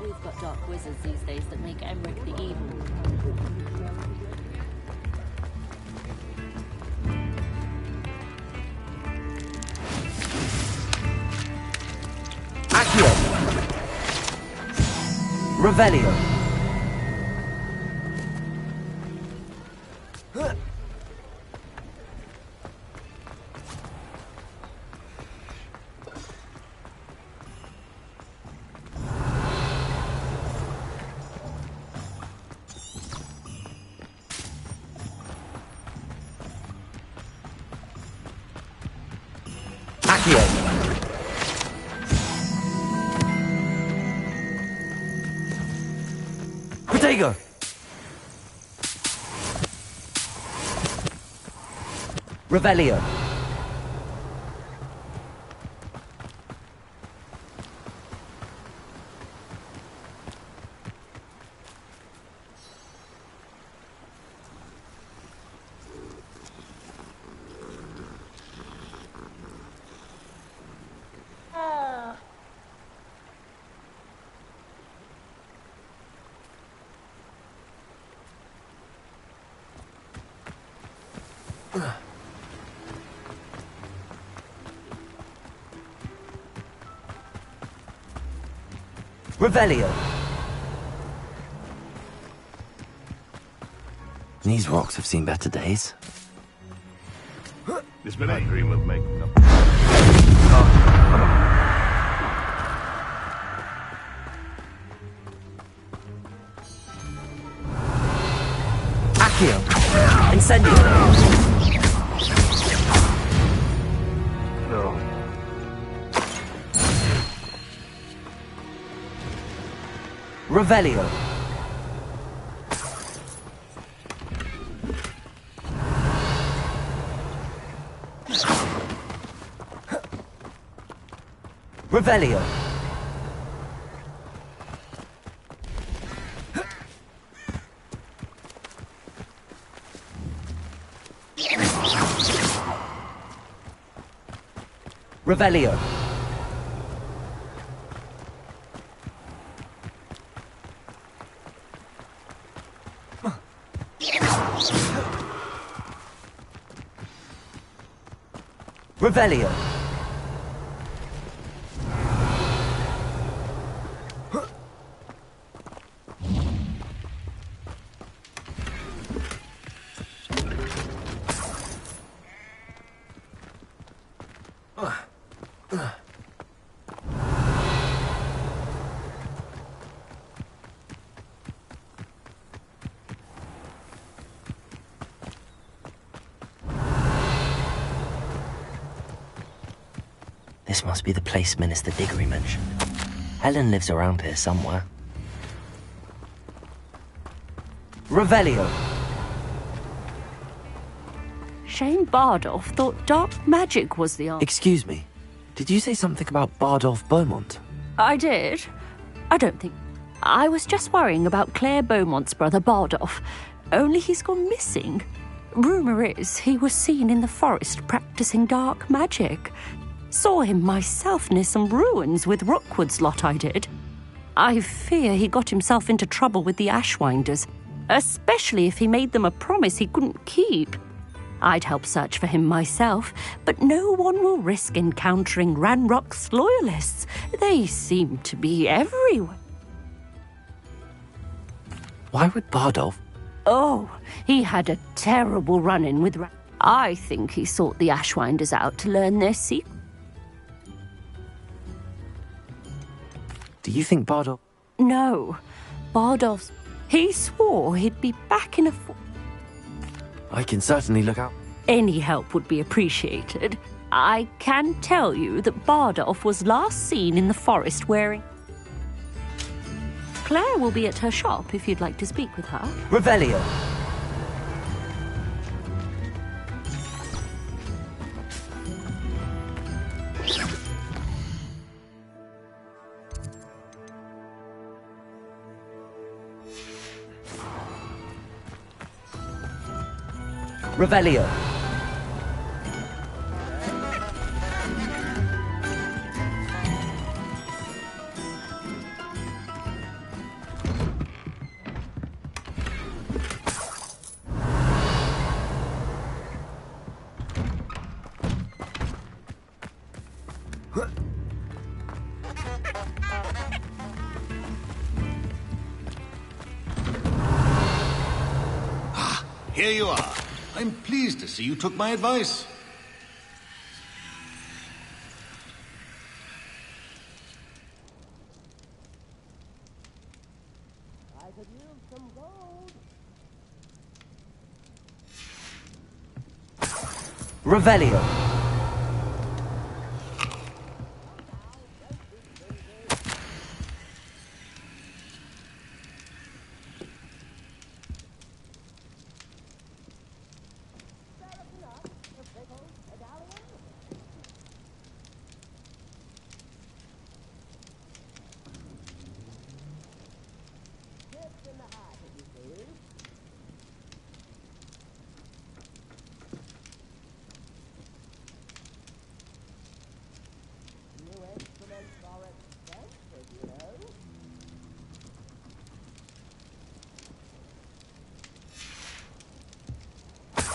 We've got dark wizards these days that make Emmerich the evil. Accio! Revelio! Accio! Protego! Revelio! Revelio! These rocks have seen better days. It's been a dream of making them. Accio! Incendio! No. Revelio! Revelio! Revelio! Revelio! This must be the place Minister Diggory mentioned. Helen lives around here somewhere. Revelio! Shane Bardolph thought dark magic was the answer. Excuse me, did you say something about Bardolph Beaumont? I did. I don't think... I was just worrying about Claire Beaumont's brother Bardolph. Only he's gone missing. Rumour is he was seen in the forest practicing dark magic. Saw him myself near some ruins with Rookwood's lot I did. I fear he got himself into trouble with the Ashwinders, especially if he made them a promise he couldn't keep. I'd help search for him myself, but no one will risk encountering Ranrock's loyalists. They seem to be everywhere. Why would Bardolph? Oh, he had a terrible run-in with I think he sought the Ashwinders out to learn their secret. Do you think Bardolph... No, Bardolph's... He swore he'd be back in a... I can certainly look out. Any help would be appreciated. I can tell you that Bardolph was last seen in the forest wearing... Claire will be at her shop if you'd like to speak with her. Revelio! Revelio! Here you are. I'm pleased to see you took my advice. I could use some gold. Revelio!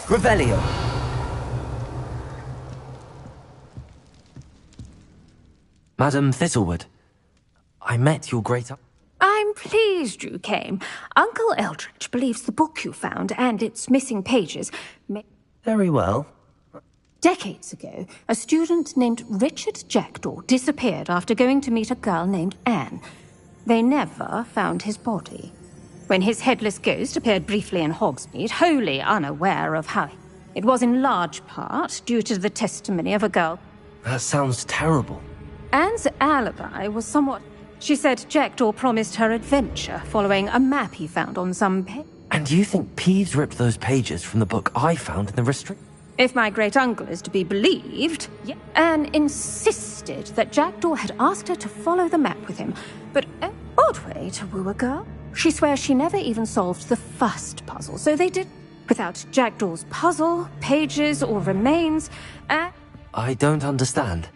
Revelio! Madam Thistlewood, I met your great... I'm pleased you came. Uncle Eldridge believes the book you found and its missing pages... Very well. Decades ago, a student named Richard Jackdaw disappeared after going to meet a girl named Anne. They never found his body. When his headless ghost appeared briefly in Hogsmeade, wholly unaware of how... It was in large part due to the testimony of a girl. That sounds terrible. Anne's alibi was somewhat... She said Jackdaw promised her adventure following a map he found on some page. And you think Peeves ripped those pages from the book I found in the restrict... If my great-uncle is to be believed, Anne insisted that Jackdaw had asked her to follow the map with him. But an odd way to woo a girl. She swears she never even solved the first puzzle, so they did... Without Jackdaw's puzzle, pages, or remains, I don't understand.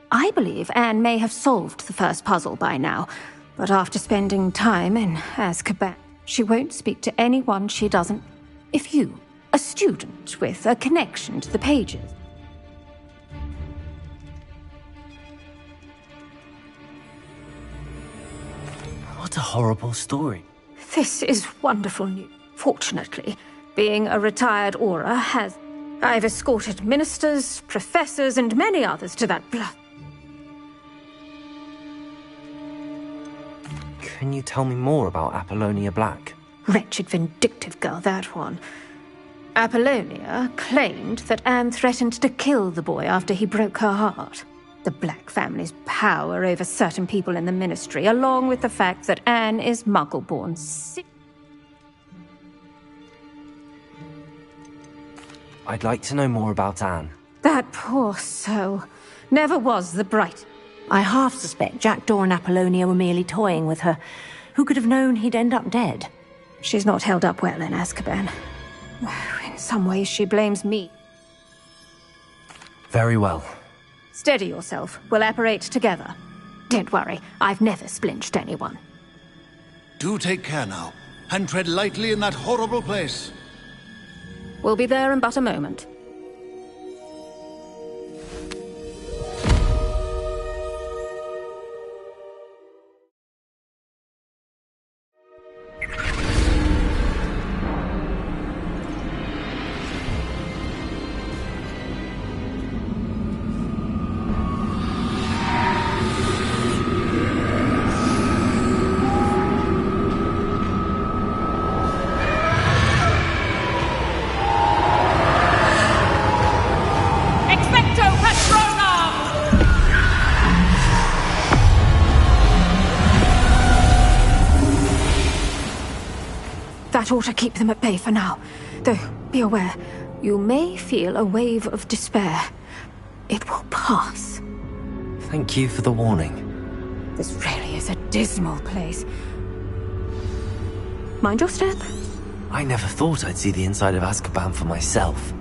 I believe Anne may have solved the first puzzle by now, but after spending time in Azkaban, she won't speak to anyone she doesn't... If you, a student with a connection to the pages... What a horrible story. This is wonderful news. Fortunately, being a retired Auror has... I've escorted ministers, professors, and many others to that blood... Can you tell me more about Apollonia Black? Wretched, vindictive girl, that one. Apollonia claimed that Anne threatened to kill the boy after he broke her heart. The Black family's power over certain people in the ministry, along with the fact that Anne is Muggle-born. I'd like to know more about Anne. That poor soul. Never was the bright... I half suspect Jackdaw and Apollonia were merely toying with her. Who could have known he'd end up dead? She's not held up well in Azkaban. In some ways, she blames me. Very well. Steady yourself. We'll apparate together. Don't worry, I've never splinched anyone. Do take care now, and tread lightly in that horrible place. We'll be there in but a moment. That ought to keep them at bay for now. Though, be aware, you may feel a wave of despair. It will pass. Thank you for the warning. This really is a dismal place. Mind your step. I never thought I'd see the inside of Azkaban for myself.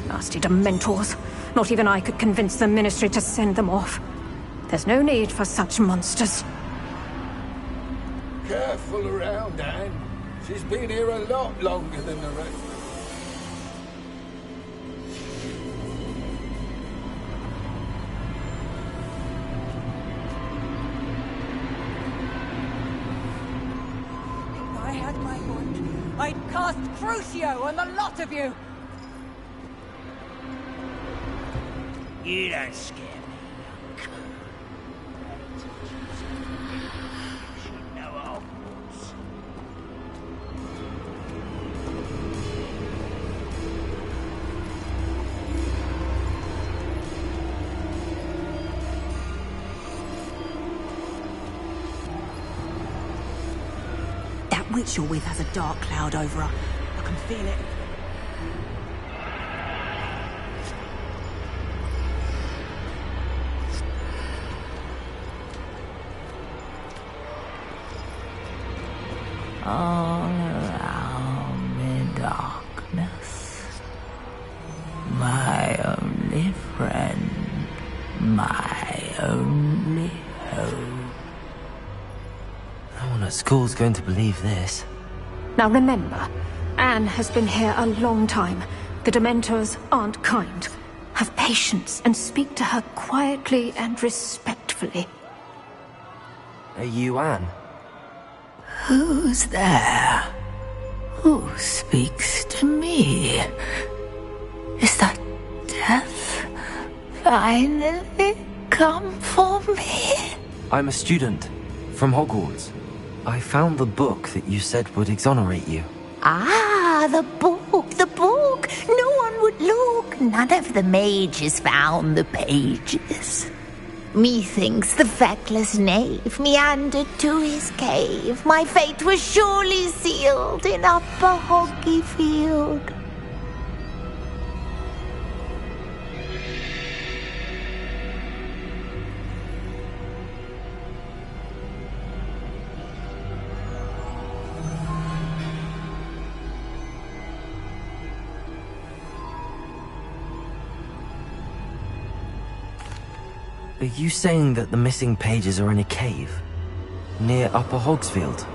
Nasty Dementors. Not even I could convince the Ministry to send them off. There's no need for such monsters. Careful around, Anne. She's been here a lot longer than the rest. If I had my wand, I'd cast Crucio on the lot of you! You don't scare me, young cur. You know Hogwarts. That witch you're with has a dark cloud over her. I can feel it. All around me darkness. My only friend. My only hope. No one at school's going to believe this. Now remember, Anne has been here a long time. The Dementors aren't kind. Have patience and speak to her quietly and respectfully. Are you Anne? Who's there? Who speaks to me? Is that death finally come for me? I'm a student from Hogwarts. I found the book that you said would exonerate you. Ah, the book, the book. No one would look. None of the mages found the pages. Methinks the feckless knave meandered to his cave. My fate was surely sealed in Upper Hoggyfield. Are you saying that the missing pages are in a cave? Near Upper Hogsfield?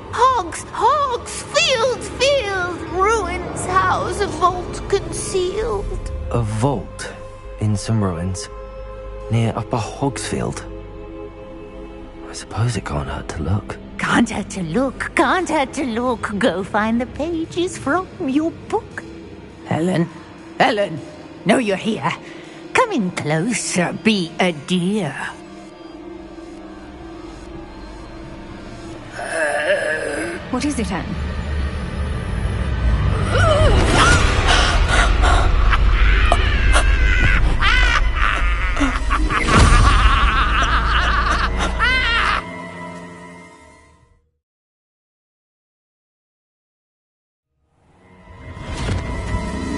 Field, ruins house, a vault concealed. A vault in some ruins? Near Upper Hogsfield? I suppose it can't hurt to look. Can't hurt to look. Go find the pages from your book. Helen, know you're here. Come in closer, be a dear. What is it, Anne?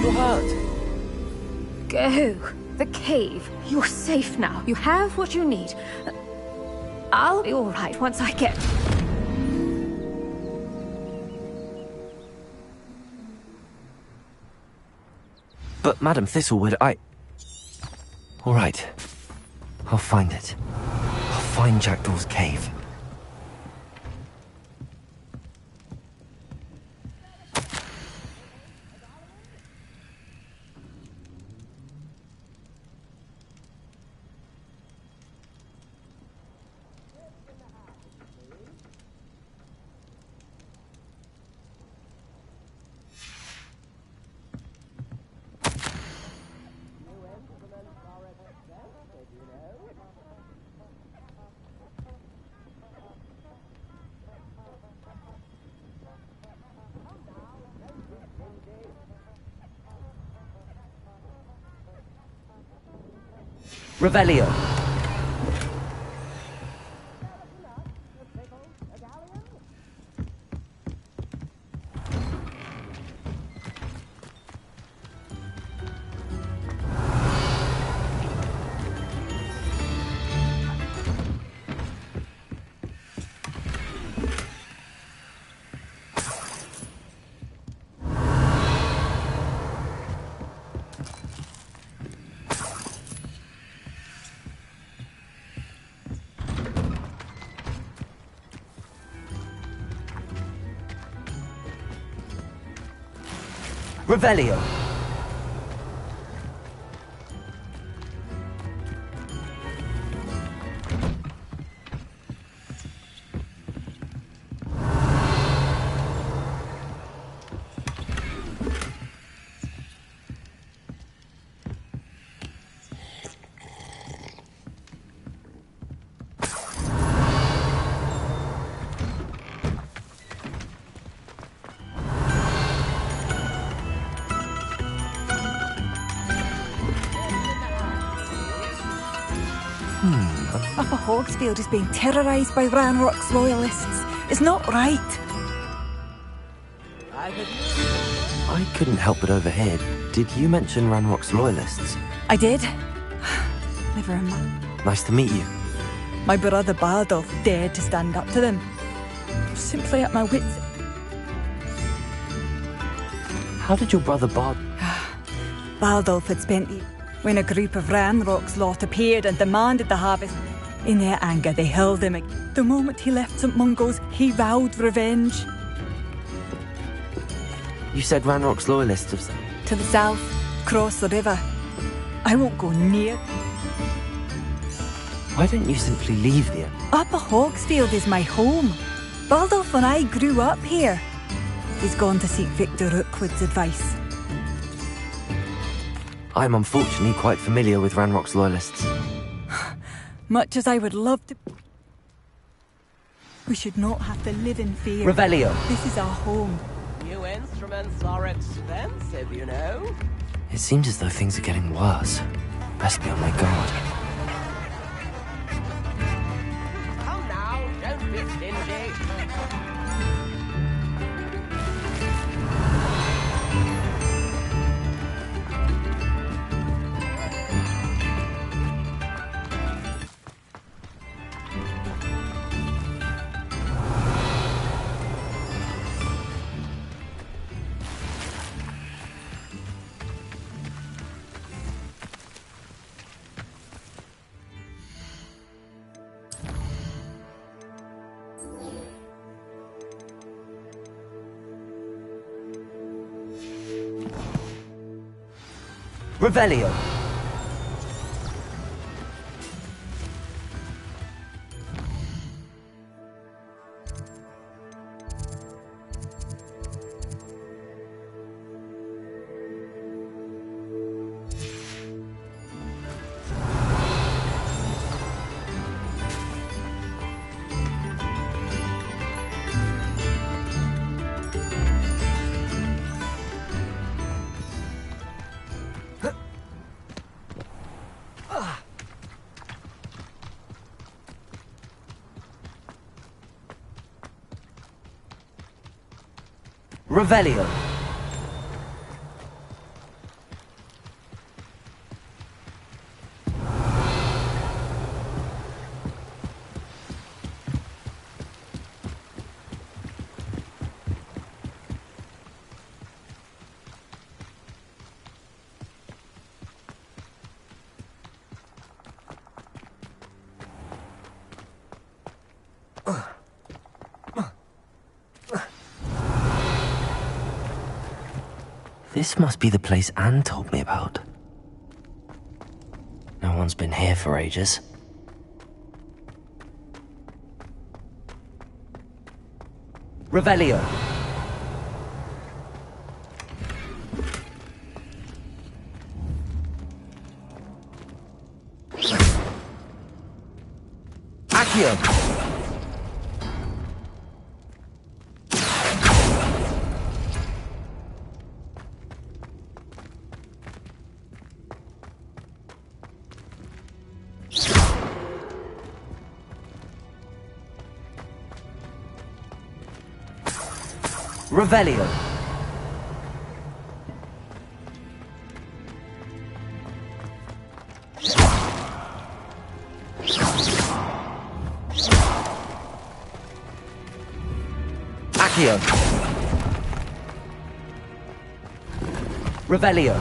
You're hurt. Go. The cave. You're safe now. You have what you need. I'll be all right once I get... But Madam Thistlewood, All right. I'll find it. I'll find Jackdaw's cave. Revelio. Revelio. Upper Hogsfield is being terrorised by Ranrock's loyalists. It's not right. I couldn't help but overhear. Did you mention Ranrock's loyalists? I did. Never mind. Nice to meet you. My brother Bardolph dared to stand up to them. Simply at my wits. How did your brother Bardolph had spent the... when a group of Ranrock's lot appeared and demanded the harvest. In their anger, they held him. The moment he left St. Mungo's, he vowed revenge. You said Ranrock's loyalists have... To the south, across the river. I won't go near. Why don't you simply leave the... Upper Hogsfield is my home. Bardolph and I grew up here. He's gone to seek Victor Rookwood's advice. I'm unfortunately quite familiar with Ranrock's loyalists. Much as I would love to... We should not have to live in fear. Revelio. This is our home. New instruments are expensive, you know. It seems as though things are getting worse. Best be on my guard. Come now, don't be stingy. Revelio. Revelio. This must be the place Anne told me about. No one's been here for ages. Revelio. Accio. Revelio. Accio. Revelio.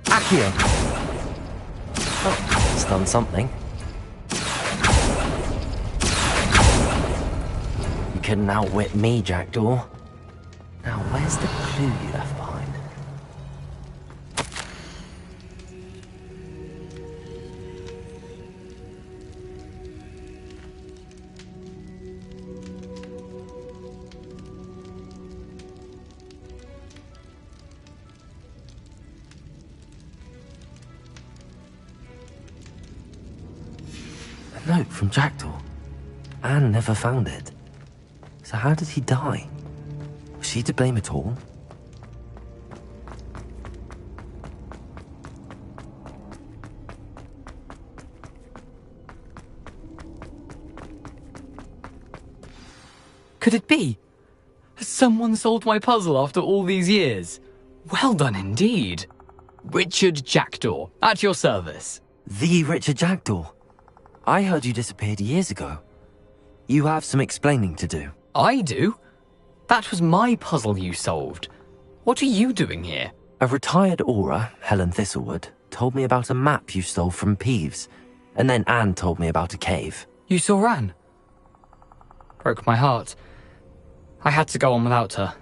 Accio. Oh, it's done something. You couldn't outwit me, Jackdaw. Now, where's the clue you left behind? A note from Jackdaw. Anne never found it. So how did he die? Was she to blame at all? Could it be? Has someone solved my puzzle after all these years? Well done indeed. Richard Jackdaw, at your service. The Richard Jackdaw? I heard you disappeared years ago. You have some explaining to do. I do? That was my puzzle you solved. What are you doing here? A retired aura, Helen Thistlewood, told me about a map you stole from Peeves, and then Anne told me about a cave. You saw Anne? Broke my heart. I had to go on without her.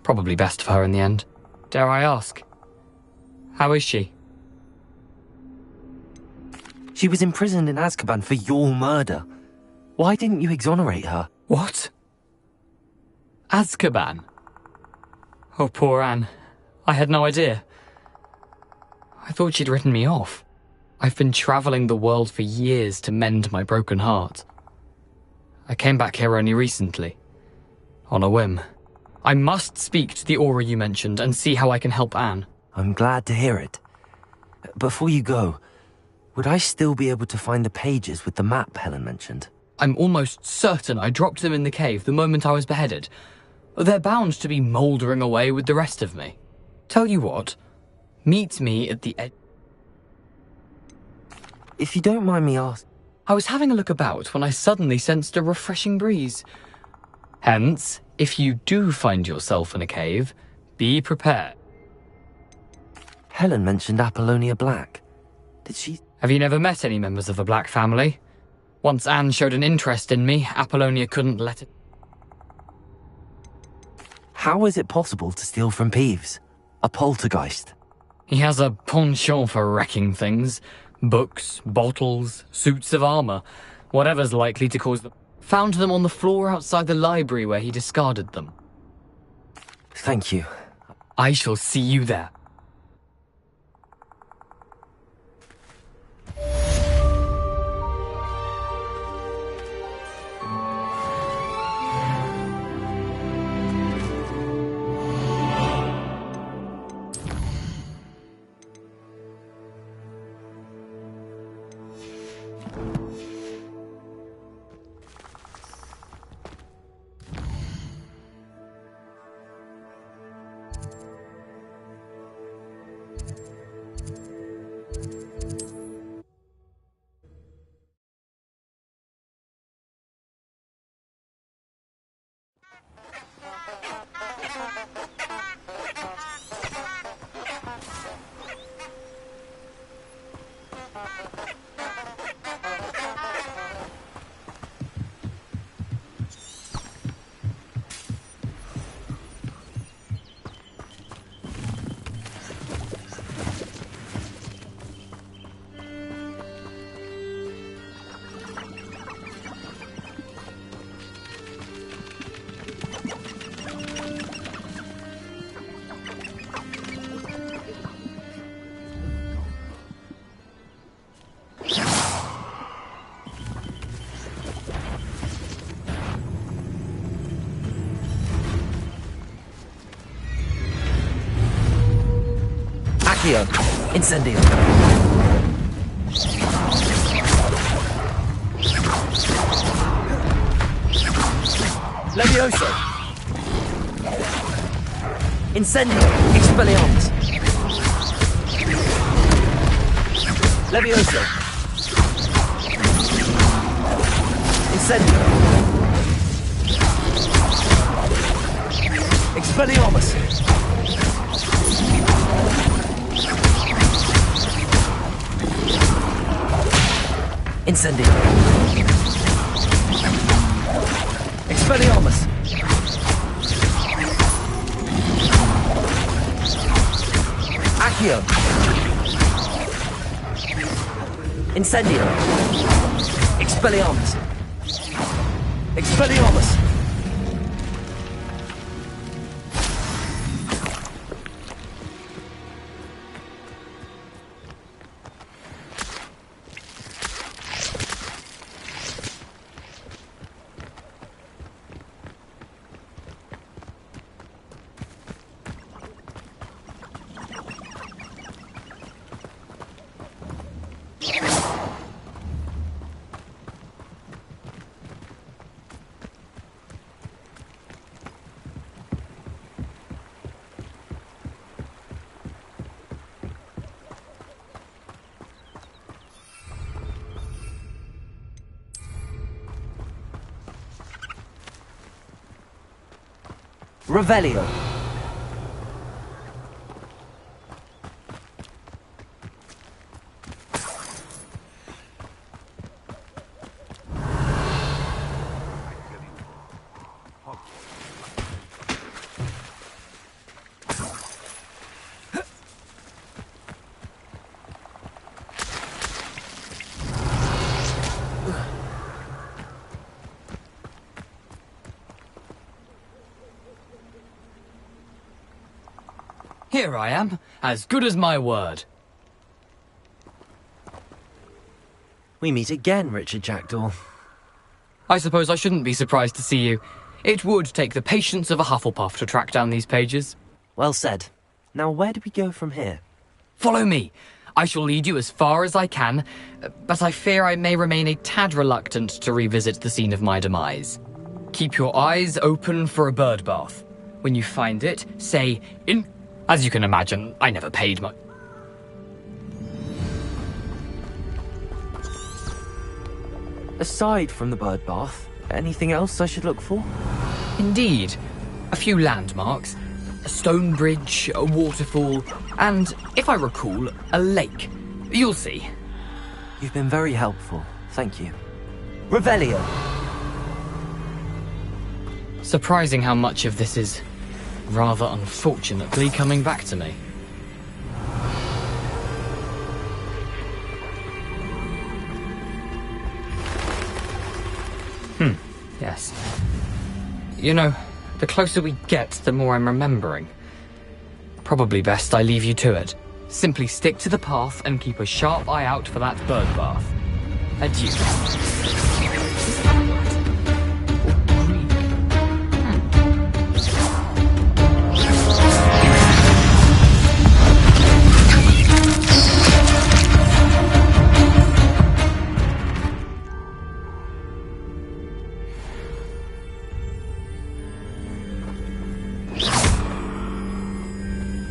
Probably best for her in the end. Dare I ask? How is she? She was imprisoned in Azkaban for your murder. Why didn't you exonerate her? What? Azkaban? Oh, poor Anne. I had no idea. I thought she'd written me off. I've been travelling the world for years to mend my broken heart. I came back here only recently. On a whim. I must speak to the aura you mentioned and see how I can help Anne. I'm glad to hear it. Before you go, would I still be able to find the pages with the map Helen mentioned? I'm almost certain I dropped them in the cave the moment I was beheaded. They're bound to be mouldering away with the rest of me. Tell you what, meet me at the edge. If you don't mind me asking... I was having a look about when I suddenly sensed a refreshing breeze. Hence, if you do find yourself in a cave, be prepared. Helen mentioned Apollonia Black. Did she... Have you never met any members of the Black family? Once Anne showed an interest in me, Apollonia couldn't let it... How is it possible to steal from Peeves? A poltergeist? He has a penchant for wrecking things. Books, bottles, suits of armour. Whatever's likely to cause them. Found them on the floor outside the library where he discarded them. Thank you. I shall see you there. Accio. Incendio. Levioso. Incendio. Expelliarmus. Levioso. Incendio. Expelliarmus. Incendio. Expelliarmus. Accio. Incendio. Expelliarmus. Expelliarmus. Revelio. Here I am, as good as my word. We meet again, Richard Jackdaw. I suppose I shouldn't be surprised to see you. It would take the patience of a Hufflepuff to track down these pages. Well said. Now where do we go from here? Follow me. I shall lead you as far as I can, but I fear I may remain a tad reluctant to revisit the scene of my demise. Keep your eyes open for a bird bath. When you find it, say, in... As you can imagine, I never paid much. Aside from the bird bath, anything else I should look for? Indeed. A few landmarks. A stone bridge, a waterfall, and, if I recall, a lake. You'll see. You've been very helpful. Thank you. Revelio. Surprising how much of this is rather unfortunately coming back to me. Yes. You know, the closer we get, the more I'm remembering. Probably best I leave you to it. Simply stick to the path and keep a sharp eye out for that bird bath. Adieu.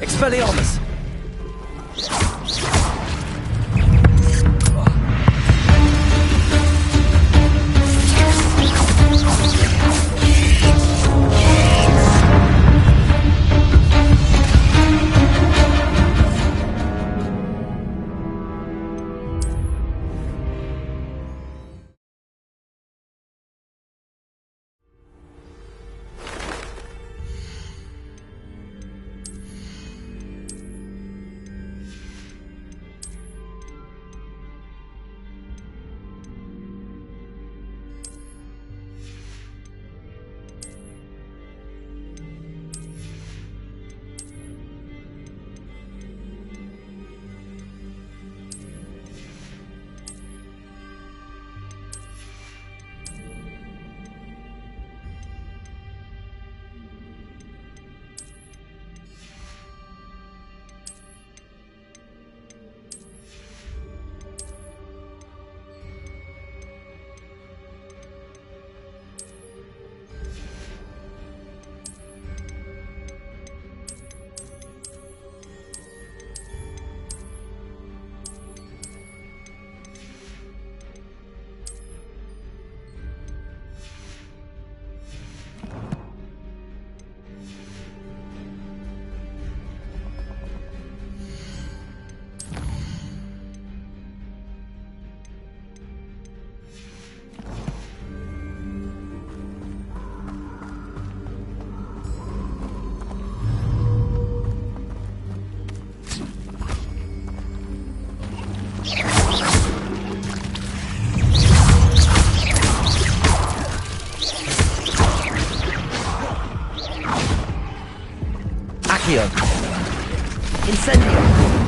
Expelliarmus! Accio! Incendio!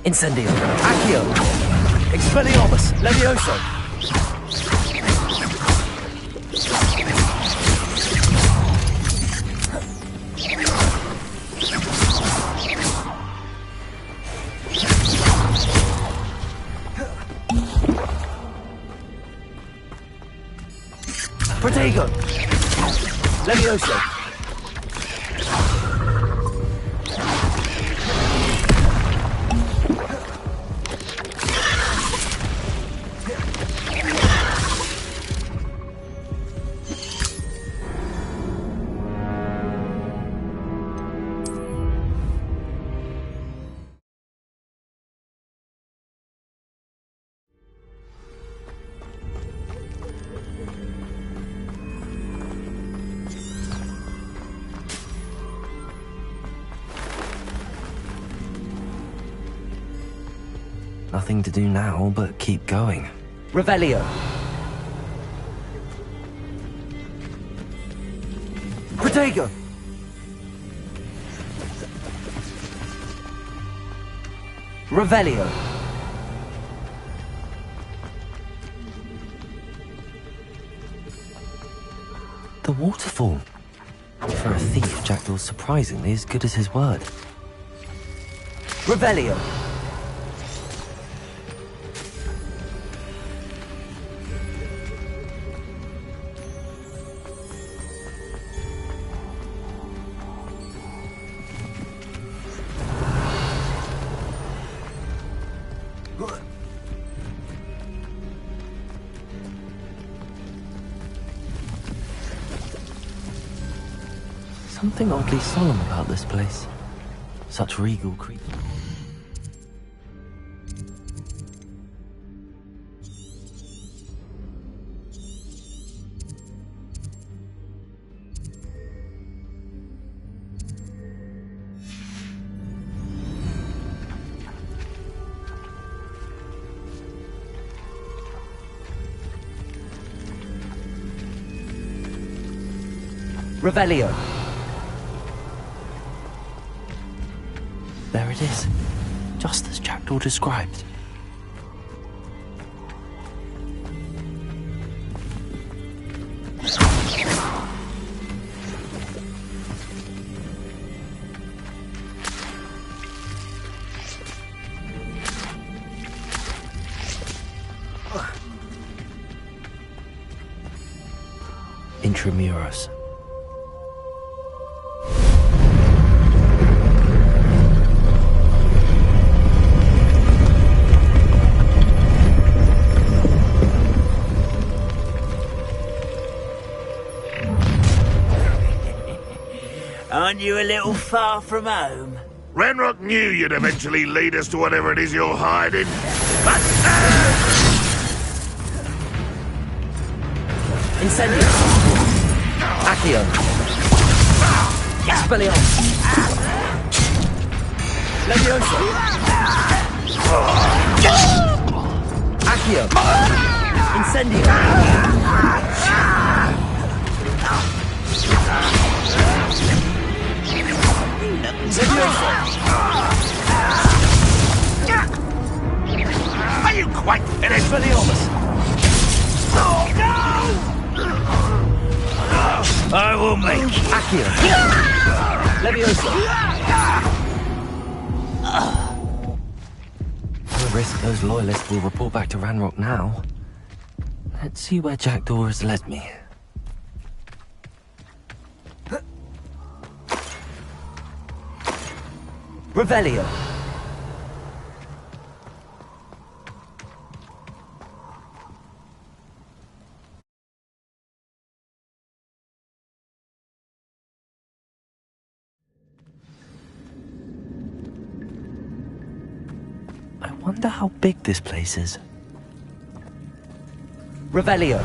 Incendio! Accio! Expelliarmus! Levioso! Protego! Levioso! Nothing to do now but keep going. Revelio! Protego! Revelio! The waterfall. For a thief, Jackdaw's surprisingly as good as his word. Revelio! Something oddly solemn about this place. Such regal creatures. Revelio! There it is, just as Jackdaw described. Intramuros. Aren't you a little far from home? Ranrock knew you'd eventually lead us to whatever it is you're hiding. But... Incendio! Accio! Expelliarmus! Levioso! Accio! Incendio! Levioso! Are you quite finished? Expelliarmus! I will make Accio! Levioso! No risk those loyalists will report back to Ranrock now. Let's see where Jackdaw has led me. Revelio! I wonder how big this place is. Revelio.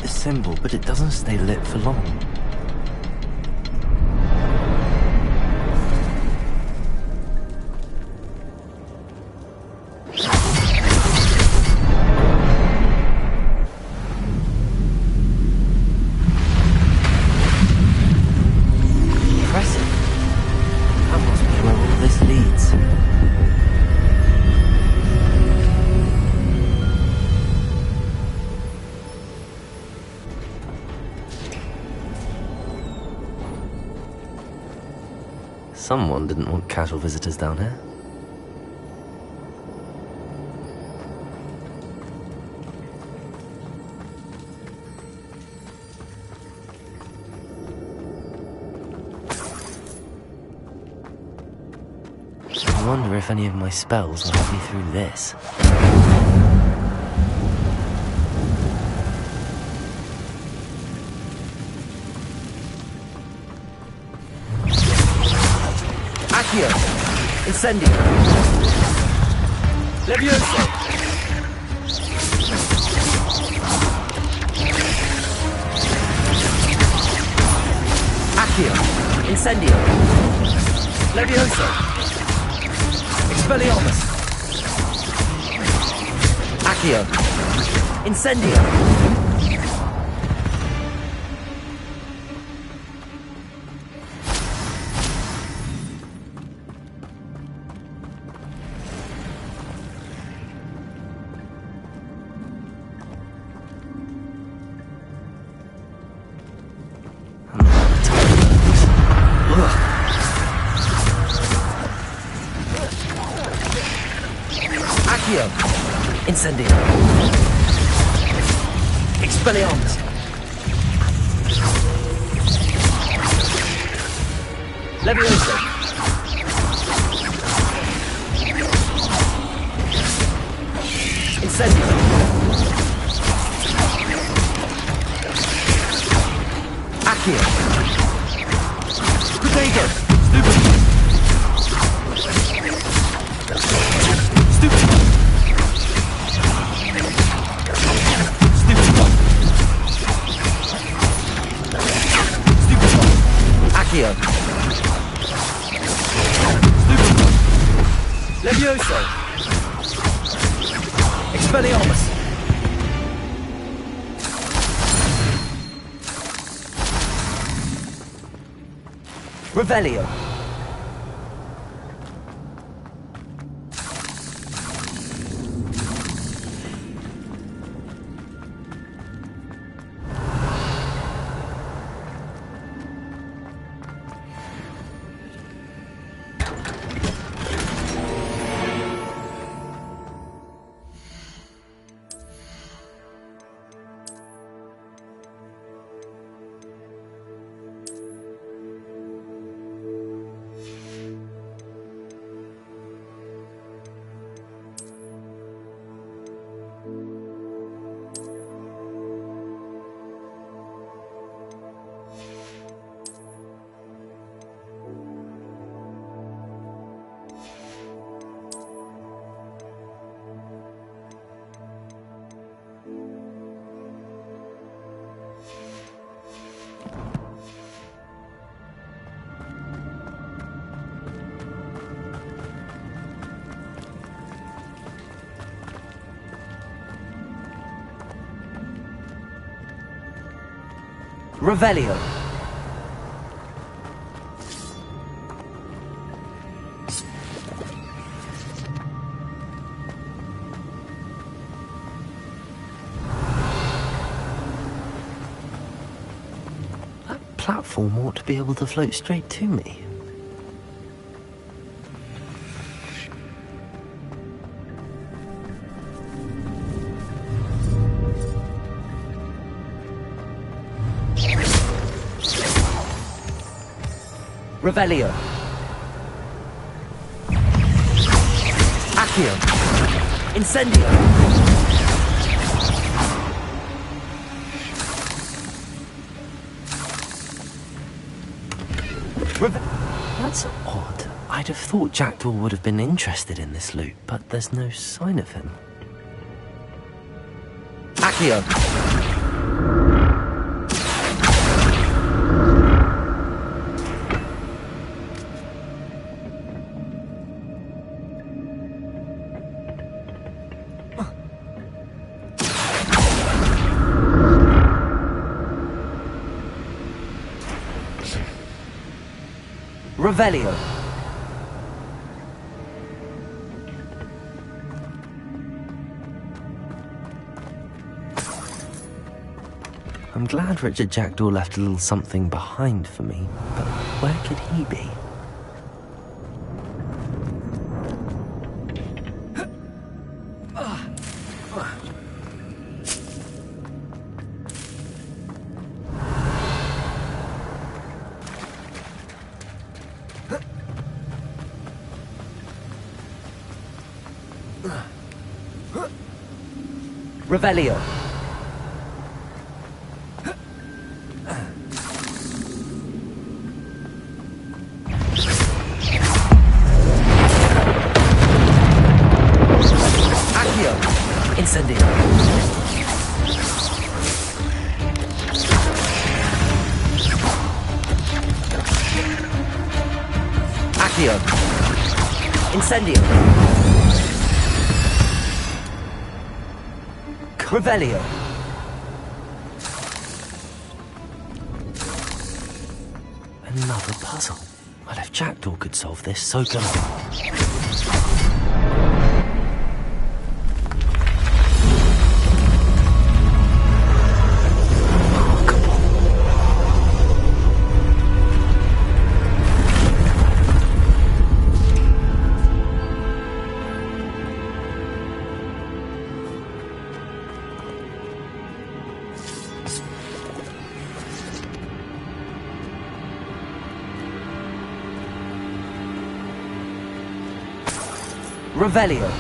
Symbol, but it doesn't stay lit for long. Impressive. That must be where all this leads. Someone didn't want casual visitors down here. I wonder if any of my spells will help me through this. Accio! Incendio! Levioso! Accio! Incendio! Levioso! Expelliarmus! Accio! Incendio! Accio! Incendio! Expelliarmus! Levioso! Incendio! Accio! Potato! Stupid! Accio! Levioso! Expelliarmus! Revelio! Revelio! That platform ought to be able to float straight to me. Revelio. Accio. Incendio. That's odd. I'd have thought Jackdaw would have been interested in this loot, but there's no sign of him. Accio. Revelio. I'm glad Richard Jackdaw left a little something behind for me, but where could he be? Revelio. Accio. Incendio. Accio. Incendio. Revelio. Another puzzle. Well, if Jackdaw could solve this, so can I. Revelio.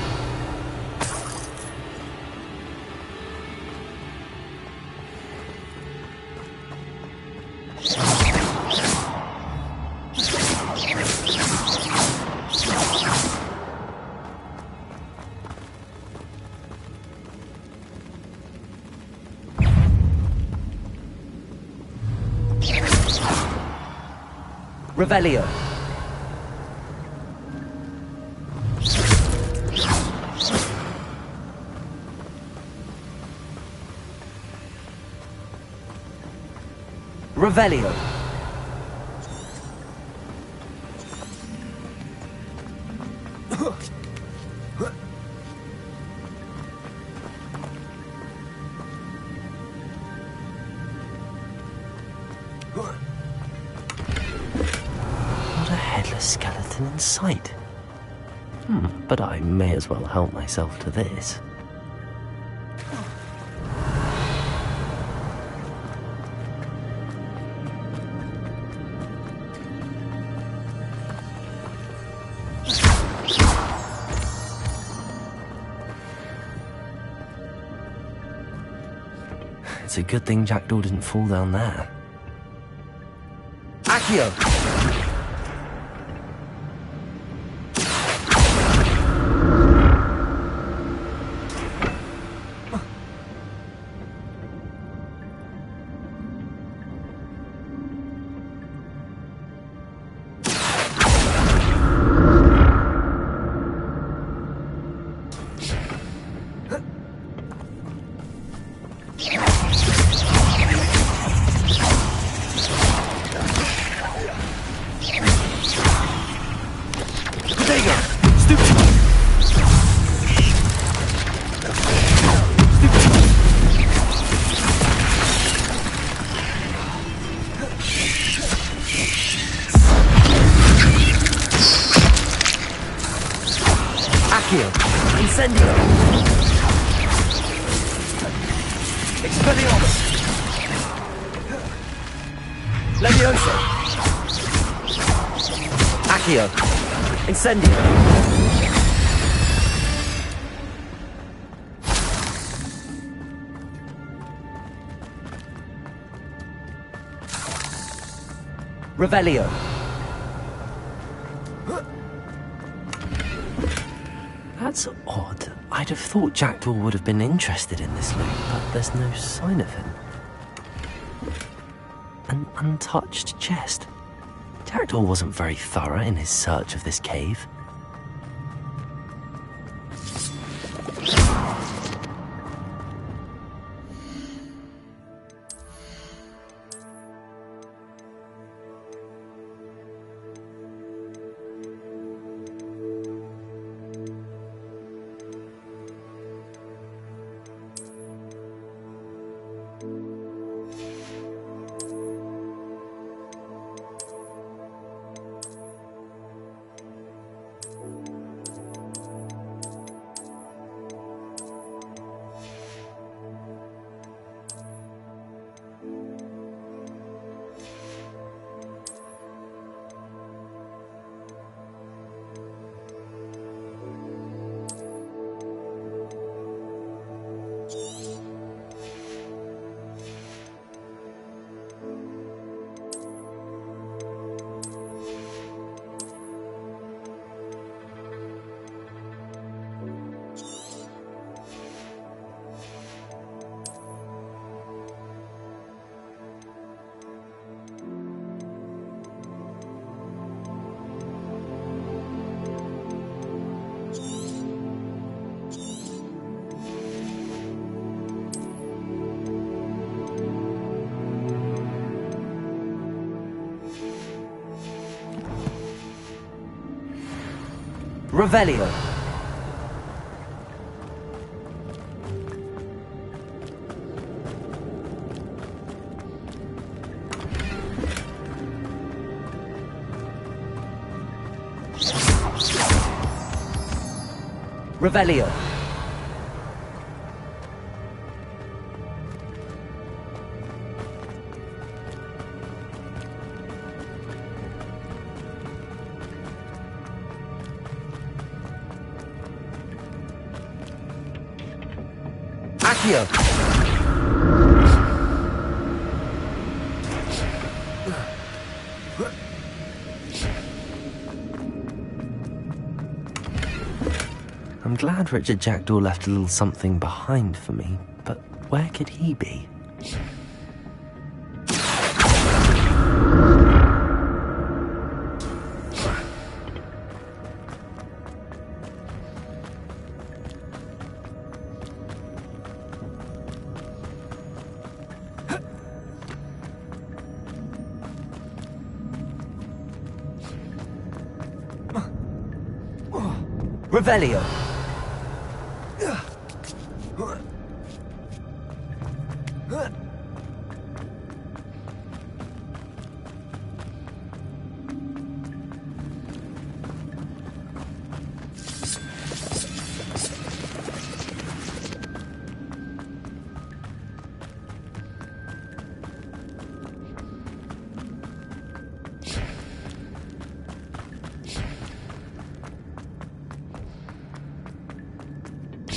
Revelio. Revelio. Not a headless skeleton in sight. But I may as well help myself to this. It's a good thing Jackdaw didn't fall down there. Accio! Incendio! Expelliarmus! Levioso! Accio! Incendio! Revelio! That's odd. I'd have thought Jackdaw would have been interested in this loot, but there's no sign of him. An untouched chest. Jackdaw wasn't very thorough in his search of this cave. Revelio! Revelio! Accio! I'm glad Richard Jackdaw left a little something behind for me, but where could he be? Revelio!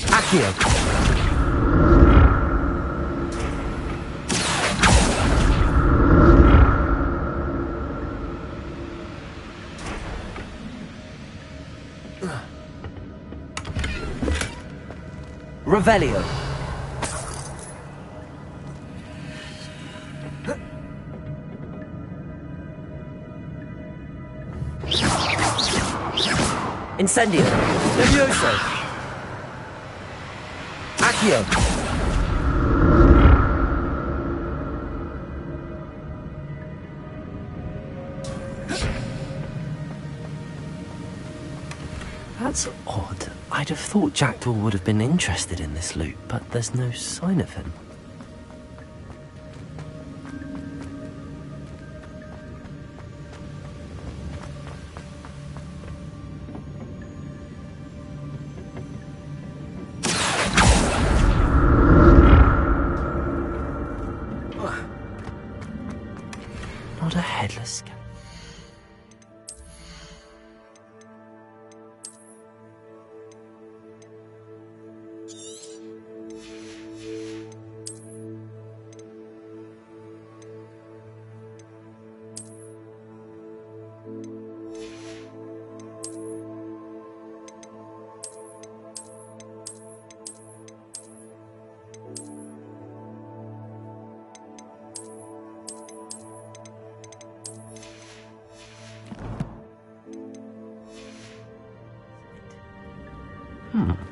Accio! Revelio! Incendio! Levioso! Accio! That's odd. I'd have thought Jackdaw would have been interested in this loot, but there's no sign of him. Not a headless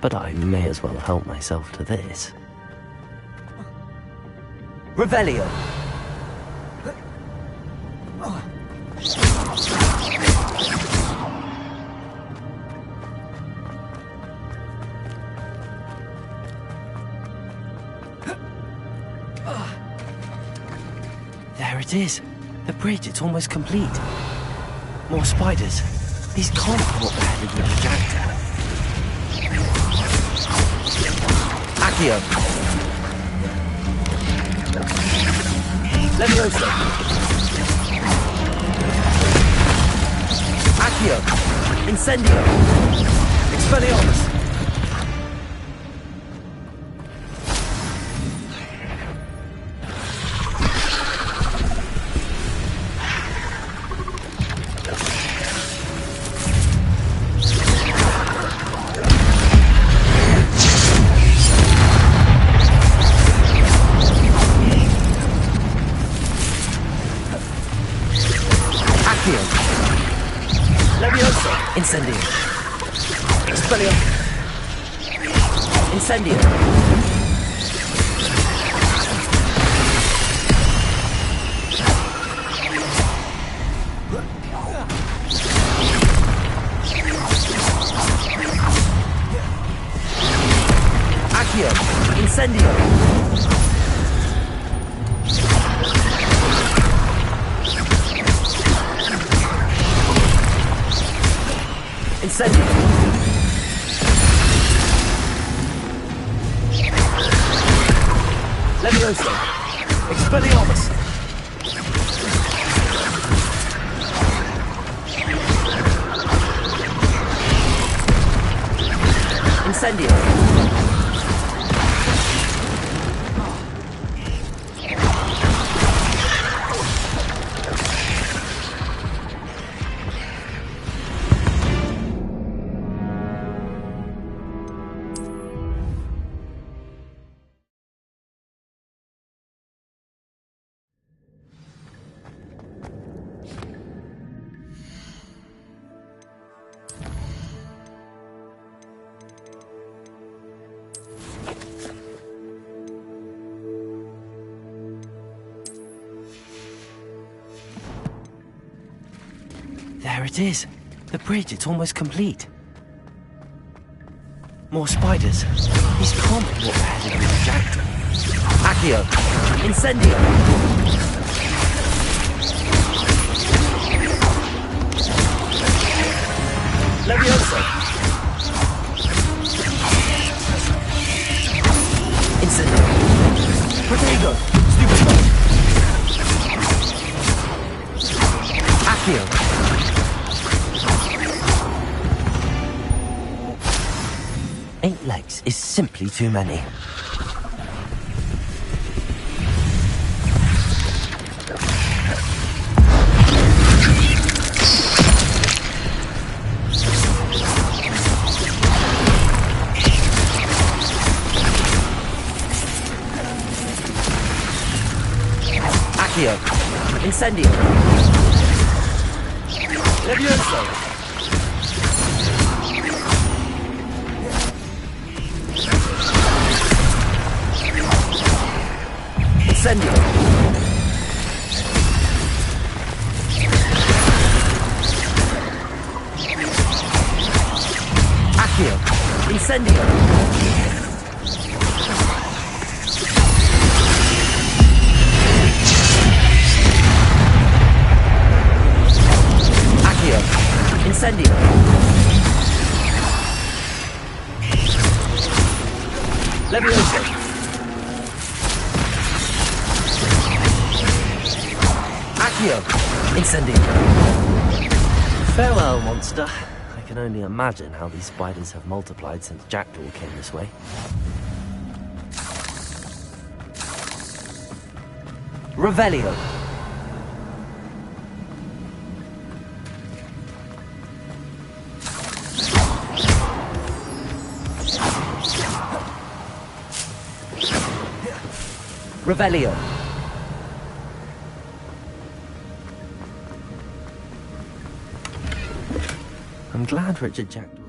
But I may as well help myself to this. Revelio! There it is. The bridge, it's almost complete. More spiders. These can't be what the headed with Jack. Accio. Levioso. Accio. Incendio. Expelliarmus. Incendio. Expelliarmus. Incendio. Accio. Incendio. Incendio. Levioso. Expelliarmus. Incendio. There it is. The bridge, it's almost complete. More spiders. These can't be what the headed with Jack. Accio. Incendio. Levioso. Incendio. Protego. Stupido. Accio. 8 legs is simply too many. Accio. Incendio. Levioso. Incendio. Accio. Incendio. Accio. Incendio. Levioso. Incendio. Farewell, monster. I can only imagine how these spiders have multiplied since Jackdaw came this way. Revelio. Revelio. I'm glad Richard Jackdaw.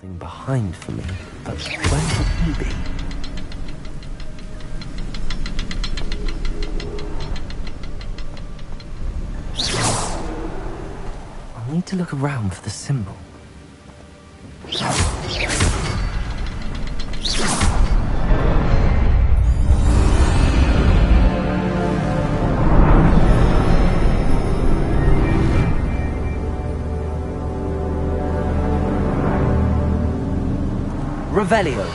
something behind for me, but where could he be? I'll need to look around for the symbol. Revelio.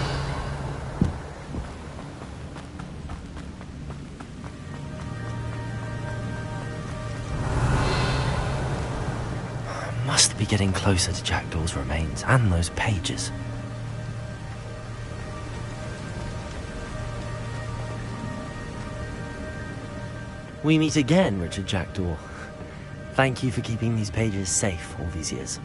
Must be getting closer to Jackdaw's remains and those pages. We meet again, Richard Jackdaw. Thank you for keeping these pages safe all these years.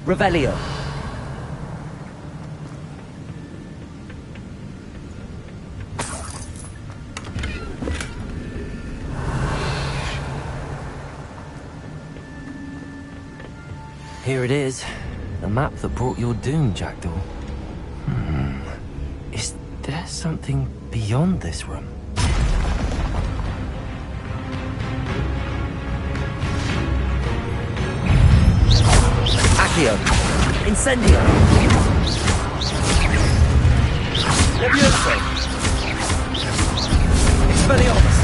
Revelio. Here it is. The map that brought your doom, Jackdaw. Is there something beyond this room? Accio. Incendio. Levioso. Expelliarmus.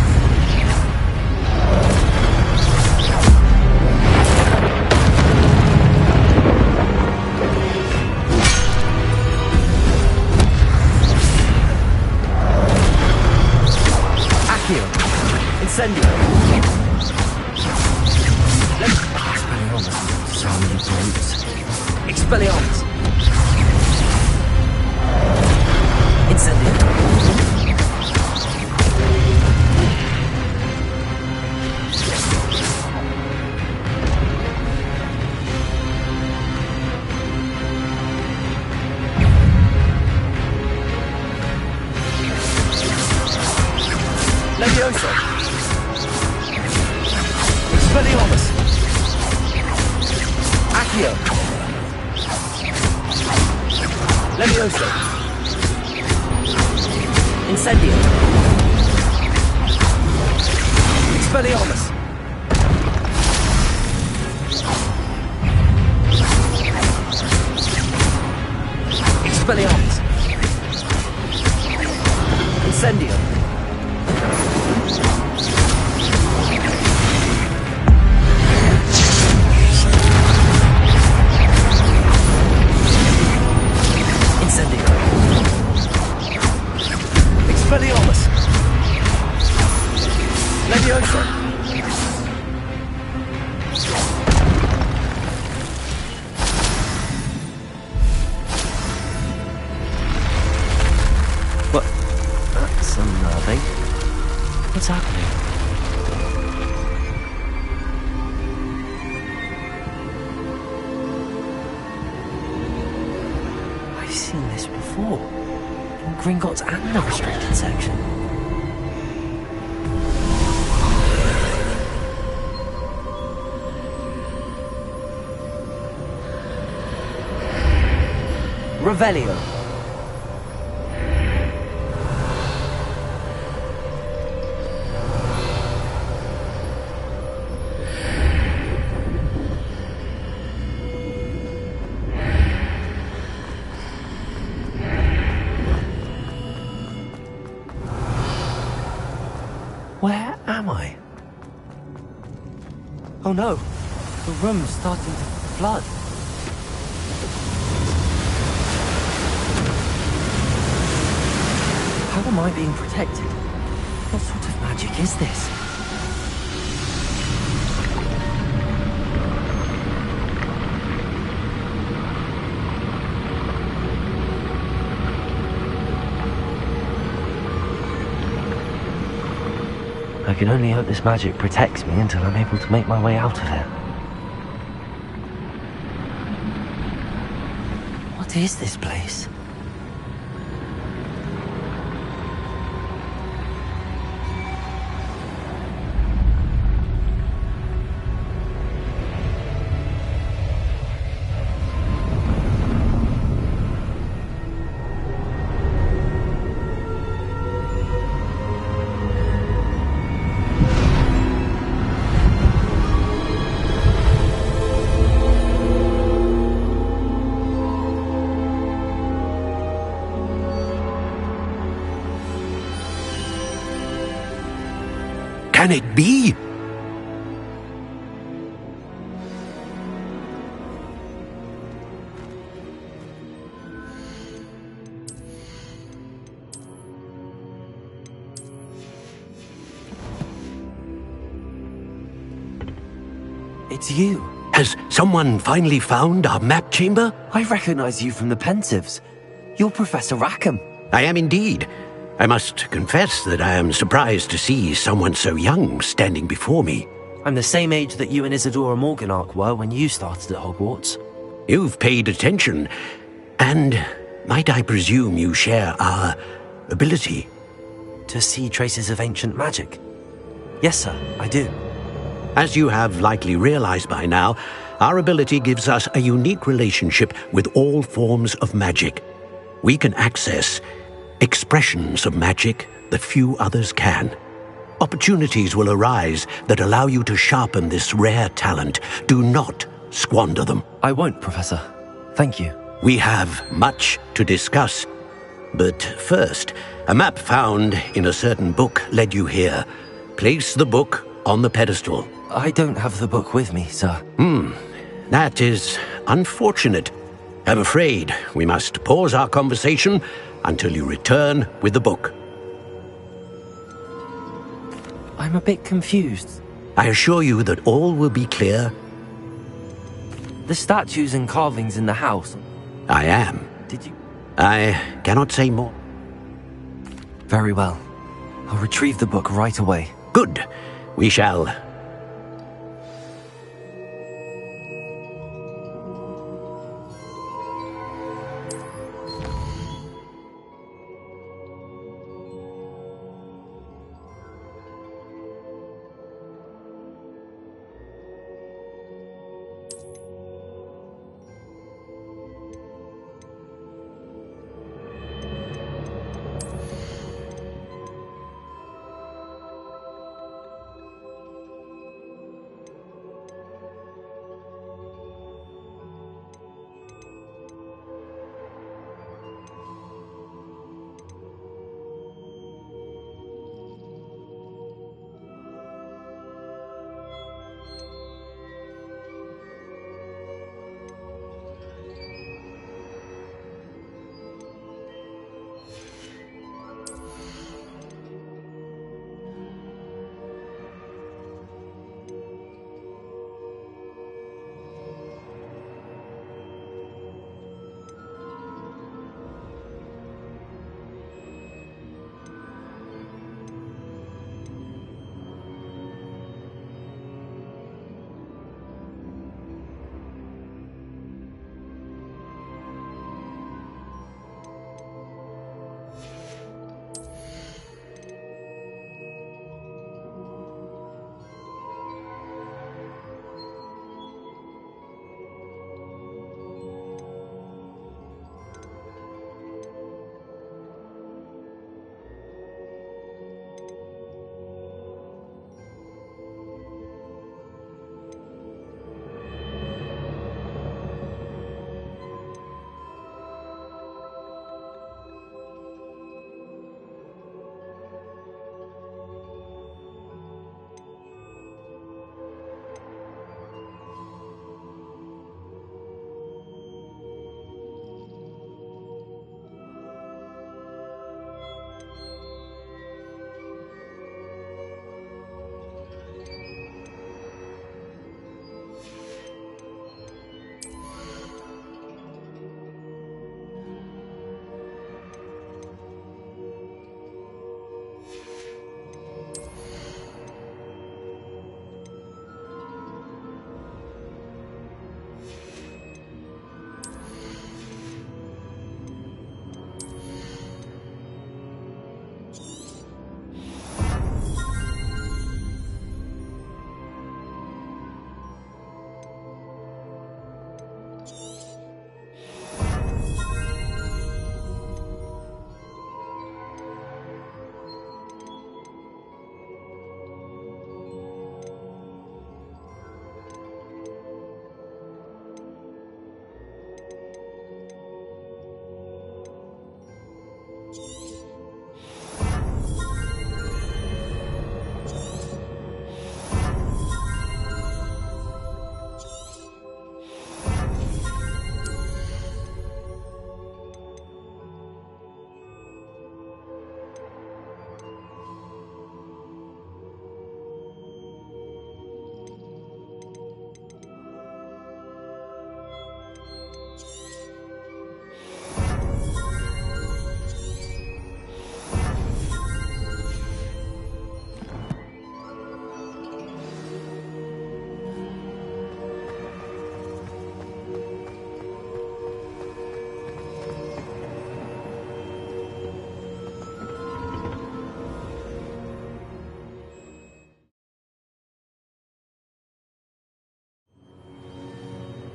Accio. Incendio. Expelliarmus. So many brutes. Expelliarmus. Incendio. Levioso. Expelliarmus. Accio. Levioso. Incendio. Expelliarmus. Expelliarmus. Incendio. Expelliarmus. Levioso. What? That's unnerving. What's happening? I've seen this before. Gringotts and the restricted section. Revelio. Where am I? Oh no, the room's starting to flood. How am I being protected? What sort of magic is this? can only hope this magic protects me until I'm able to make my way out of here. What is this place? Can it be? It's you. Has someone finally found our map chamber? I recognize you from the Pensieves. You're Professor Rackham. I am indeed. I must confess that I am surprised to see someone so young standing before me. I'm the same age that you and Isadora Morganach were when you started at Hogwarts. You've paid attention, and might I presume you share our ability? To see traces of ancient magic? Yes, sir, I do. As you have likely realized by now, our ability gives us a unique relationship with all forms of magic. We can access expressions of magic that few others can. Opportunities will arise that allow you to sharpen this rare talent. Do not squander them. I won't, Professor. Thank you. We have much to discuss. But first, a map found in a certain book led you here. Place the book on the pedestal. I don't have the book with me, sir. That is unfortunate. I'm afraid we must pause our conversation until you return with the book. I'm a bit confused. I assure you that all will be clear. The statues and carvings in the house. I am. Did you? I cannot say more. Very well. I'll retrieve the book right away. Good. We shall.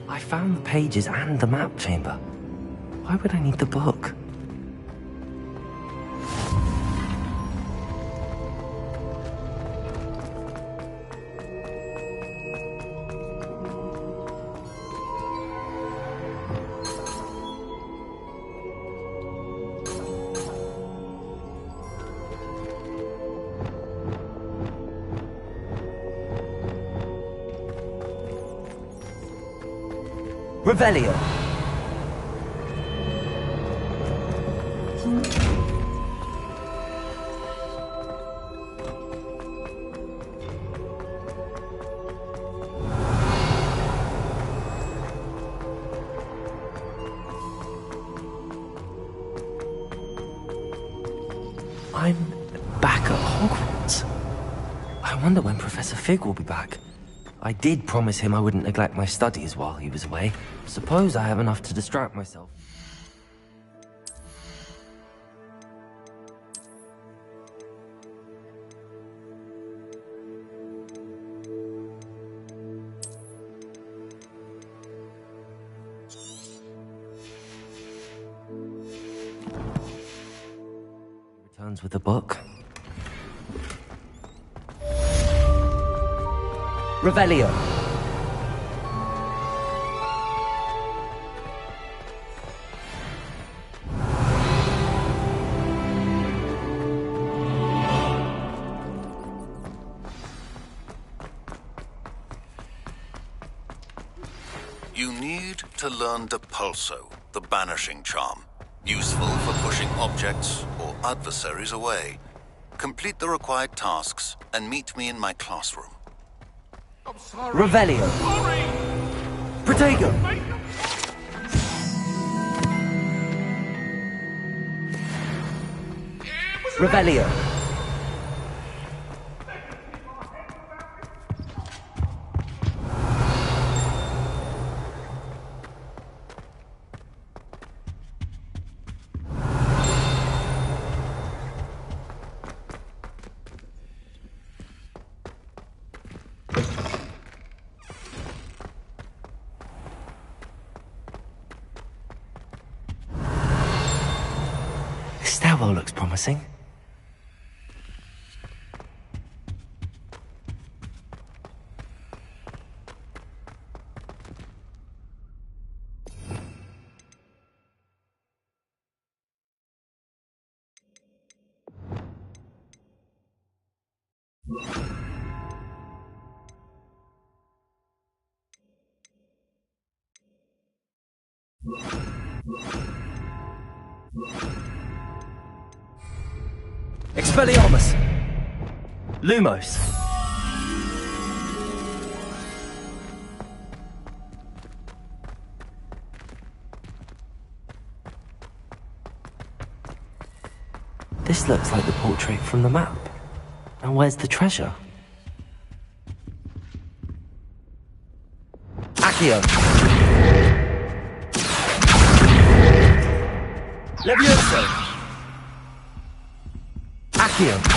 I found the pages and the map chamber. Why would I need the book? Revelio. I'm back at Hogwarts. I wonder when Professor Fig will be back. I did promise him I wouldn't neglect my studies while he was away. Suppose I have enough to distract myself. He returns with a book. Revelio. You need to learn Depulso, the banishing charm. Useful for pushing objects or adversaries away. Complete the required tasks and meet me in my classroom. Revelio. Protego. Revelio. This stairwell looks promising. Expelliarmus! Lumos! This looks like the portrait from the map. And where's the treasure? Accio! Levioso! Accio!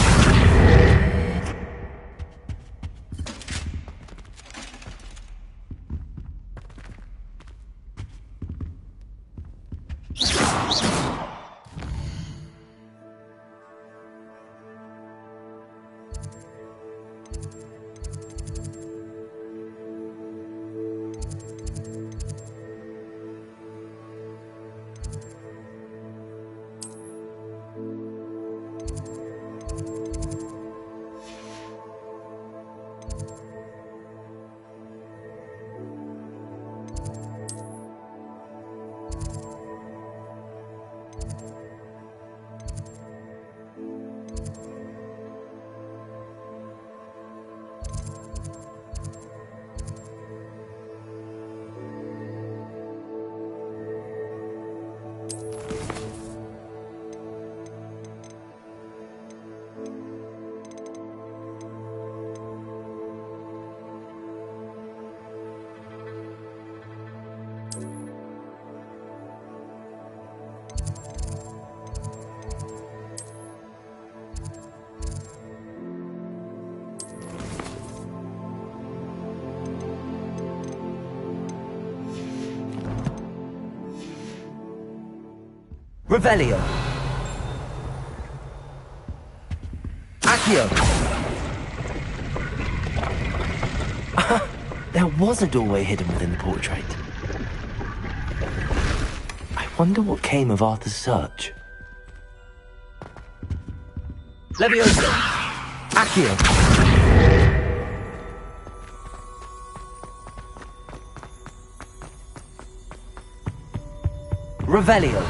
Revelio. Accio. There was a doorway hidden within the portrait. I wonder what came of Arthur's search. Levioso. Accio. Revelio.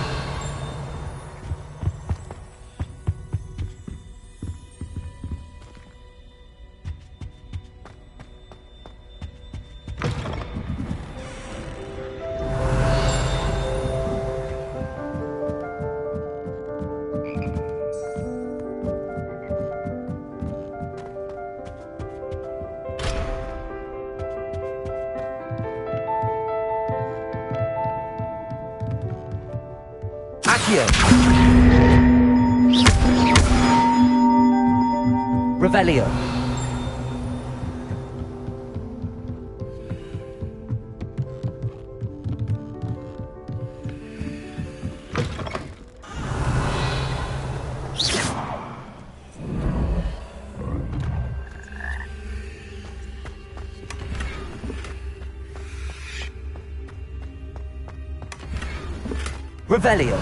Accio. Revelio. Revelio.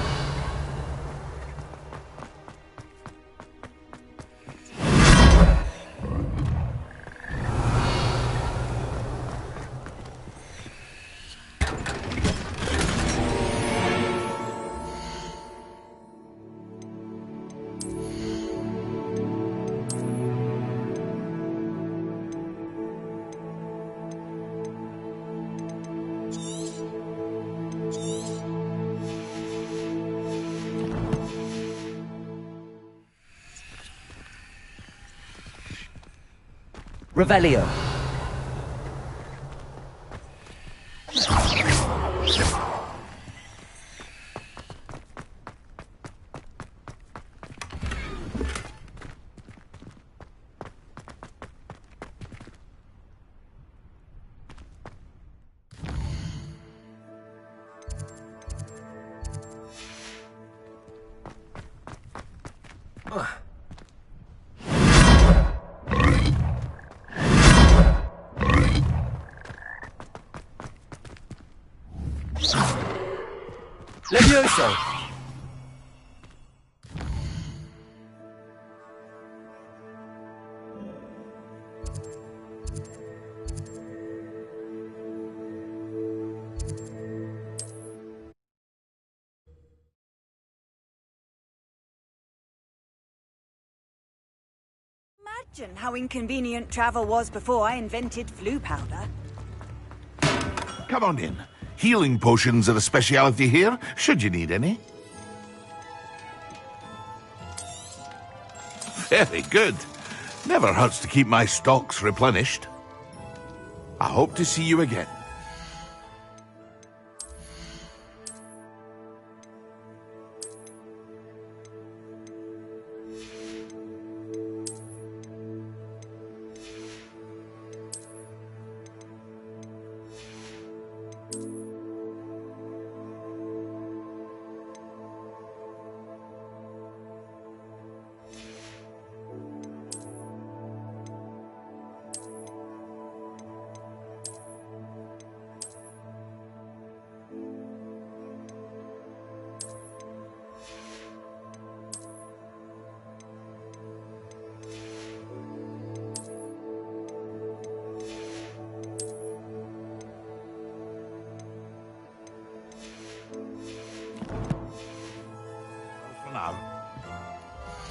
Revelio. Levioso. Imagine how inconvenient travel was before I invented flu powder. Come on in. Healing potions are a speciality here, should you need any. Very good. Never hurts to keep my stocks replenished. I hope to see you again.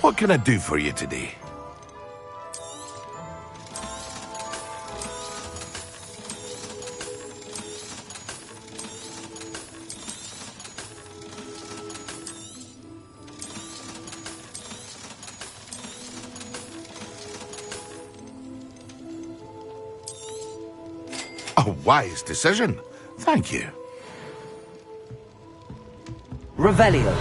What can I do for you today? A wise decision. Thank you. Revelio.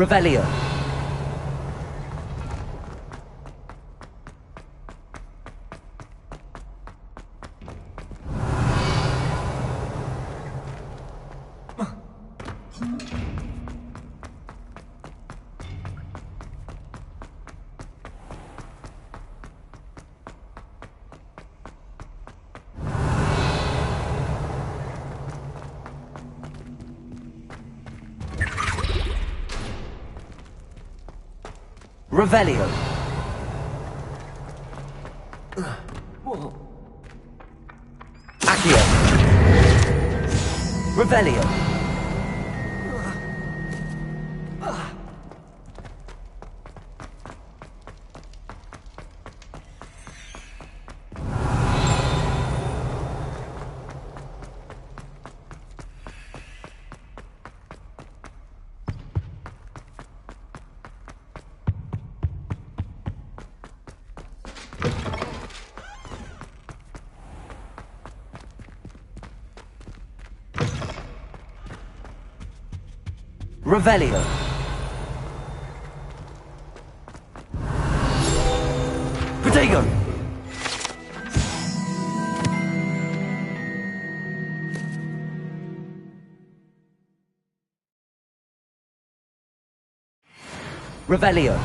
Revelio. Revelio. Accio. Revelio. Revelio. Protego. Revelio.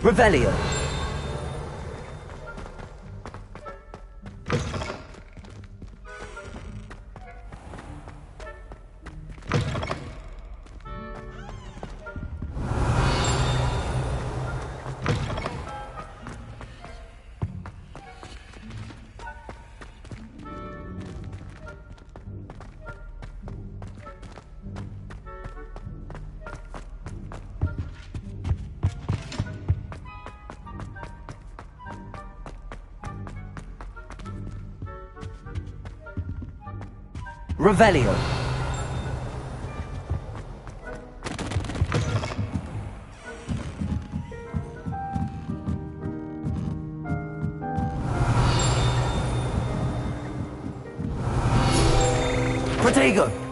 Revelio. Revelio. Protego.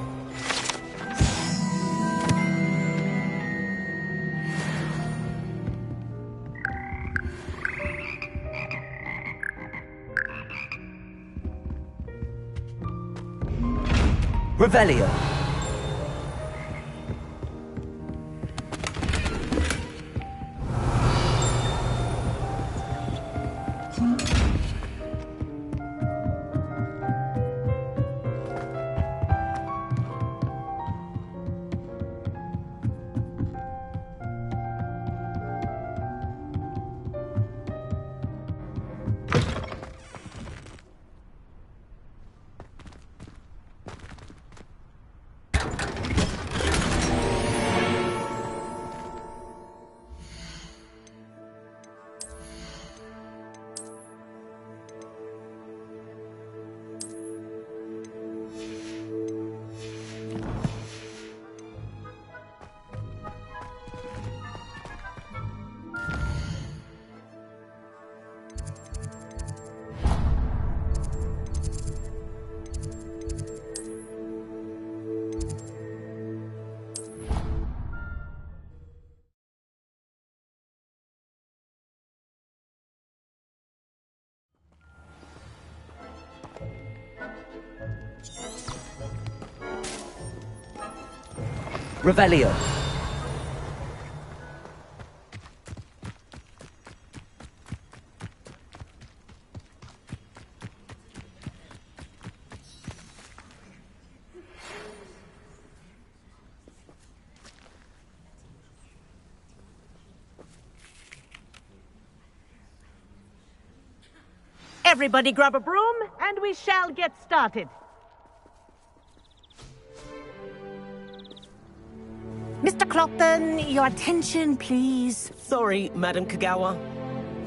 Revelio. Revelio. Everybody grab a broom, and we shall get started. Mr. Clopton, your attention, please. Sorry, Madam Kagawa.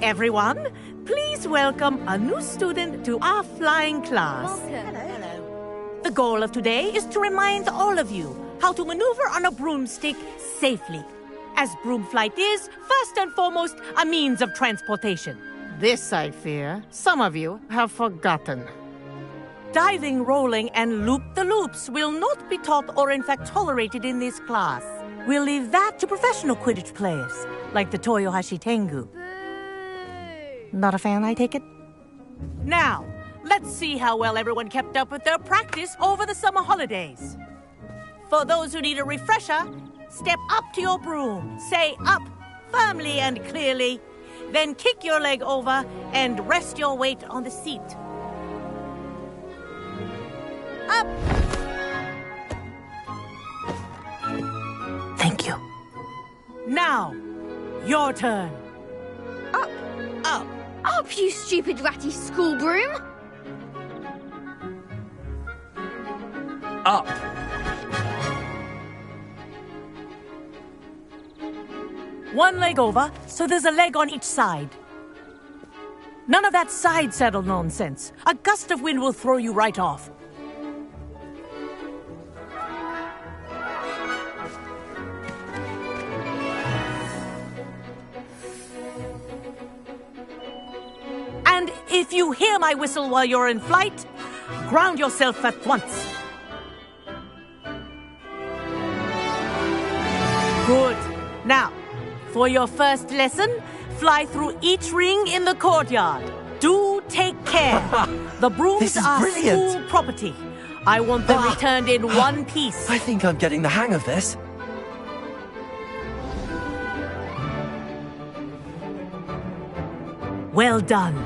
Everyone, please welcome a new student to our flying class. Hello. The goal of today is to remind all of you how to maneuver on a broomstick safely, as broom flight is, first and foremost, a means of transportation. This, I fear, some of you have forgotten. Diving, rolling, and loop-the-loops will not be taught or in fact tolerated in this class. We'll leave that to professional Quidditch players, like the Toyohashi Tengu. Not a fan, I take it? Now, let's see how well everyone kept up with their practice over the summer holidays. For those who need a refresher, step up to your broom, say up firmly and clearly, then kick your leg over and rest your weight on the seat. Up! Thank you. Now, your turn. Up! Up! Up, you stupid ratty school broom! Up! One leg over, so there's a leg on each side. None of that side saddle nonsense. A gust of wind will throw you right off. And if you hear my whistle while you're in flight, ground yourself at once. Good. Now, for your first lesson, fly through each ring in the courtyard. Do take care. The brooms are brilliant. school property. I want them returned in one piece. I think I'm getting the hang of this. Well done.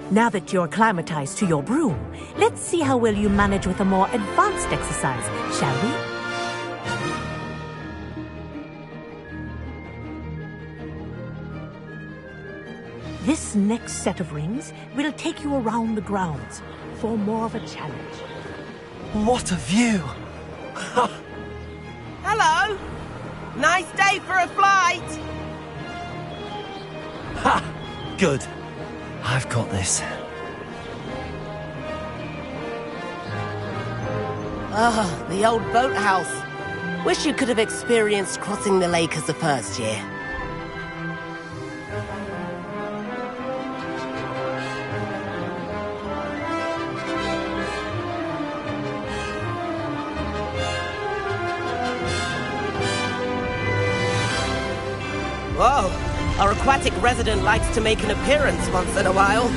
Now that you're acclimatized to your broom, let's see how well you manage with a more advanced exercise, shall we? This next set of rings will take you around the grounds for more of a challenge. What a view! Hello! Nice day for a flight! Ha! Good. I've got this. Ah, the old boathouse. Wish you could have experienced crossing the lake as a first year. Whoa! Our aquatic resident likes to make an appearance once in a while.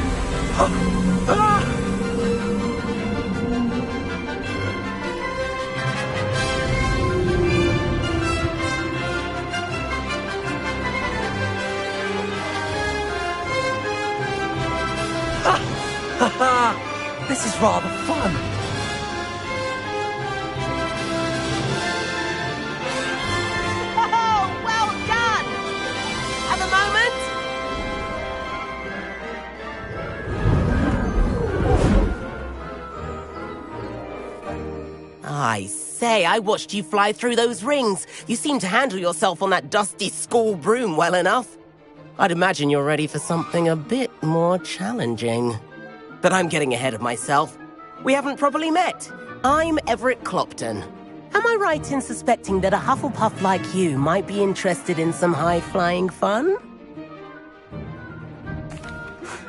This is rather fun. Oh, well done! Have a moment? I say, I watched you fly through those rings. You seem to handle yourself on that dusty school broom well enough. I'd imagine you're ready for something a bit more challenging. But I'm getting ahead of myself. We haven't properly met. I'm Everett Clopton. Am I right in suspecting that a Hufflepuff like you might be interested in some high-flying fun?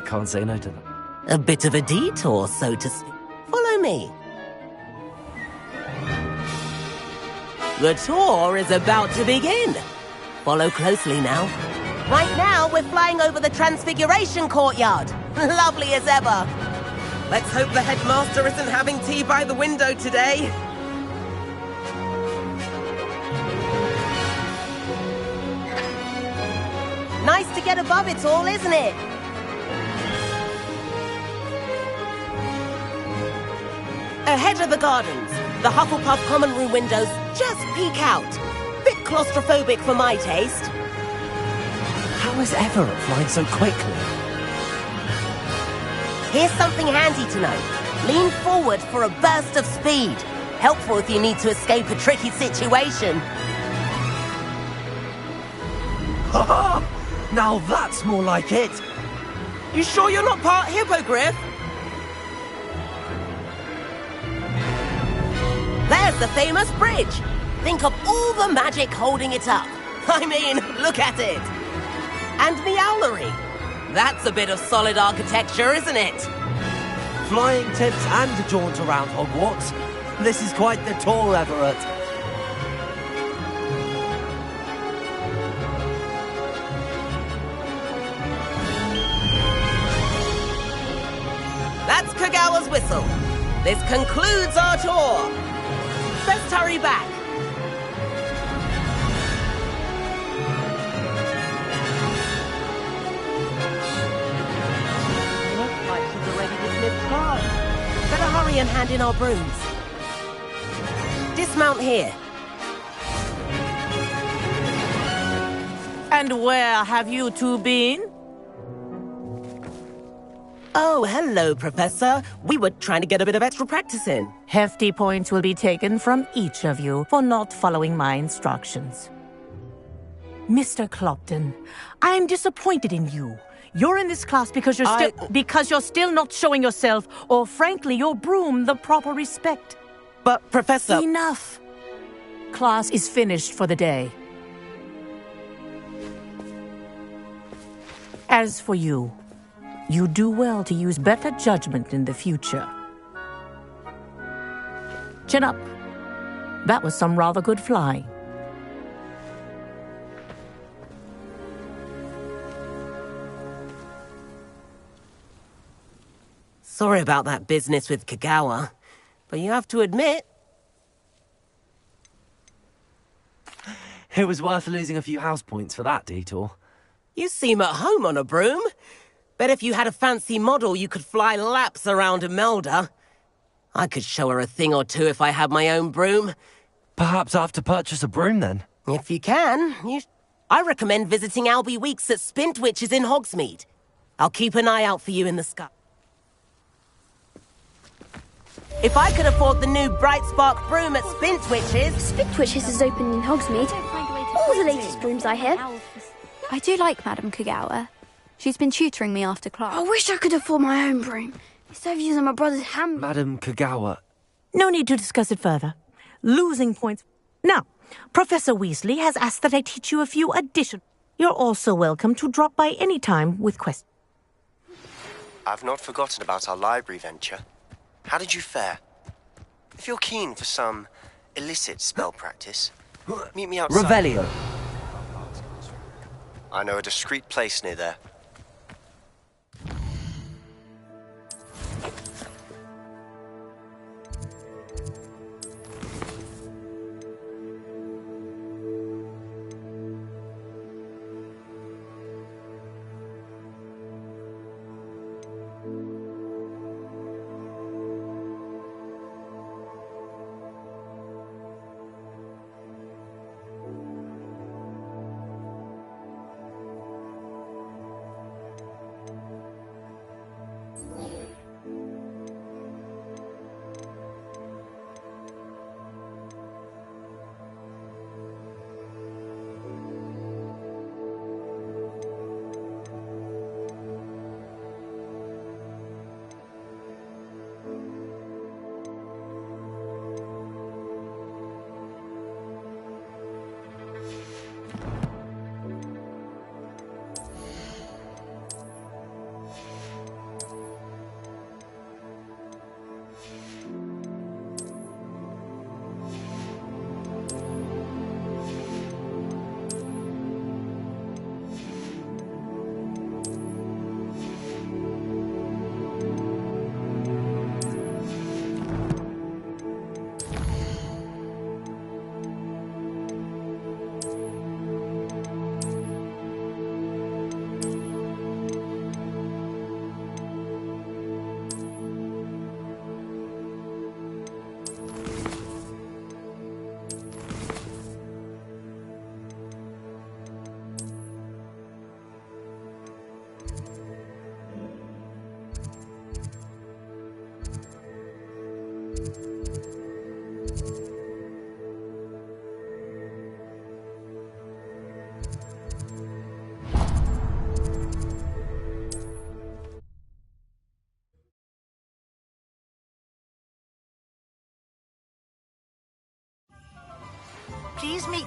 Can't say no to that. A bit of a detour, so to speak. Follow me. The tour is about to begin. Follow closely now. Right now, we're flying over the Transfiguration Courtyard. Lovely as ever. Let's hope the headmaster isn't having tea by the window today. Nice to get above it all, isn't it? Ahead of the gardens, the Hufflepuff common room windows just peek out. Bit claustrophobic for my taste. How is Everett flying so quickly? Here's something handy to know. Lean forward for a burst of speed. Helpful if you need to escape a tricky situation. Now that's more like it! You sure you're not part hippogriff? There's the famous bridge! Think of all the magic holding it up. I mean, look at it! And the owlery. That's a bit of solid architecture, isn't it? Flying tips and a jaunt around Hogwarts. This is quite the tour, Everett. That's Kagawa's whistle. This concludes our tour. Let's hurry back. Looks like she's already dismissed class. Better hurry and hand in our brooms. Dismount here. And where have you two been? Oh, hello, Professor. We were trying to get a bit of extra practice in. Hefty points will be taken from each of you for not following my instructions. Mr. Clopton, I am disappointed in you. You're in this class because you're still not showing yourself, or frankly, your broom the proper respect. But, Professor... Enough. Class is finished for the day. As for you, you do well to use better judgment in the future. Chin up. That was some rather good flying. Sorry about that business with Kagawa, but you have to admit... It was worth losing a few house points for that detour. You seem at home on a broom. Bet if you had a fancy model, you could fly laps around Imelda. I could show her a thing or two if I had my own broom. Perhaps I have to purchase a broom then? If you can, I recommend visiting Albie Weeks at Spintwitches in Hogsmeade. I'll keep an eye out for you in the sky. If I could afford the new Bright Spark broom at Spintwitches... Spintwitches is open in Hogsmeade. All the latest brooms, I hear. I do like Madame Kagawa. She's been tutoring me after class. I wish I could afford my own broom. Instead of using my brother's hand... Madame Kagawa. No need to discuss it further. Losing points. Now, Professor Weasley has asked that I teach you a few additional... You're also welcome to drop by any time with questions. I've not forgotten about our library venture. How did you fare? If you're keen for some illicit spell practice, meet me outside. Revelio. I know a discreet place near there.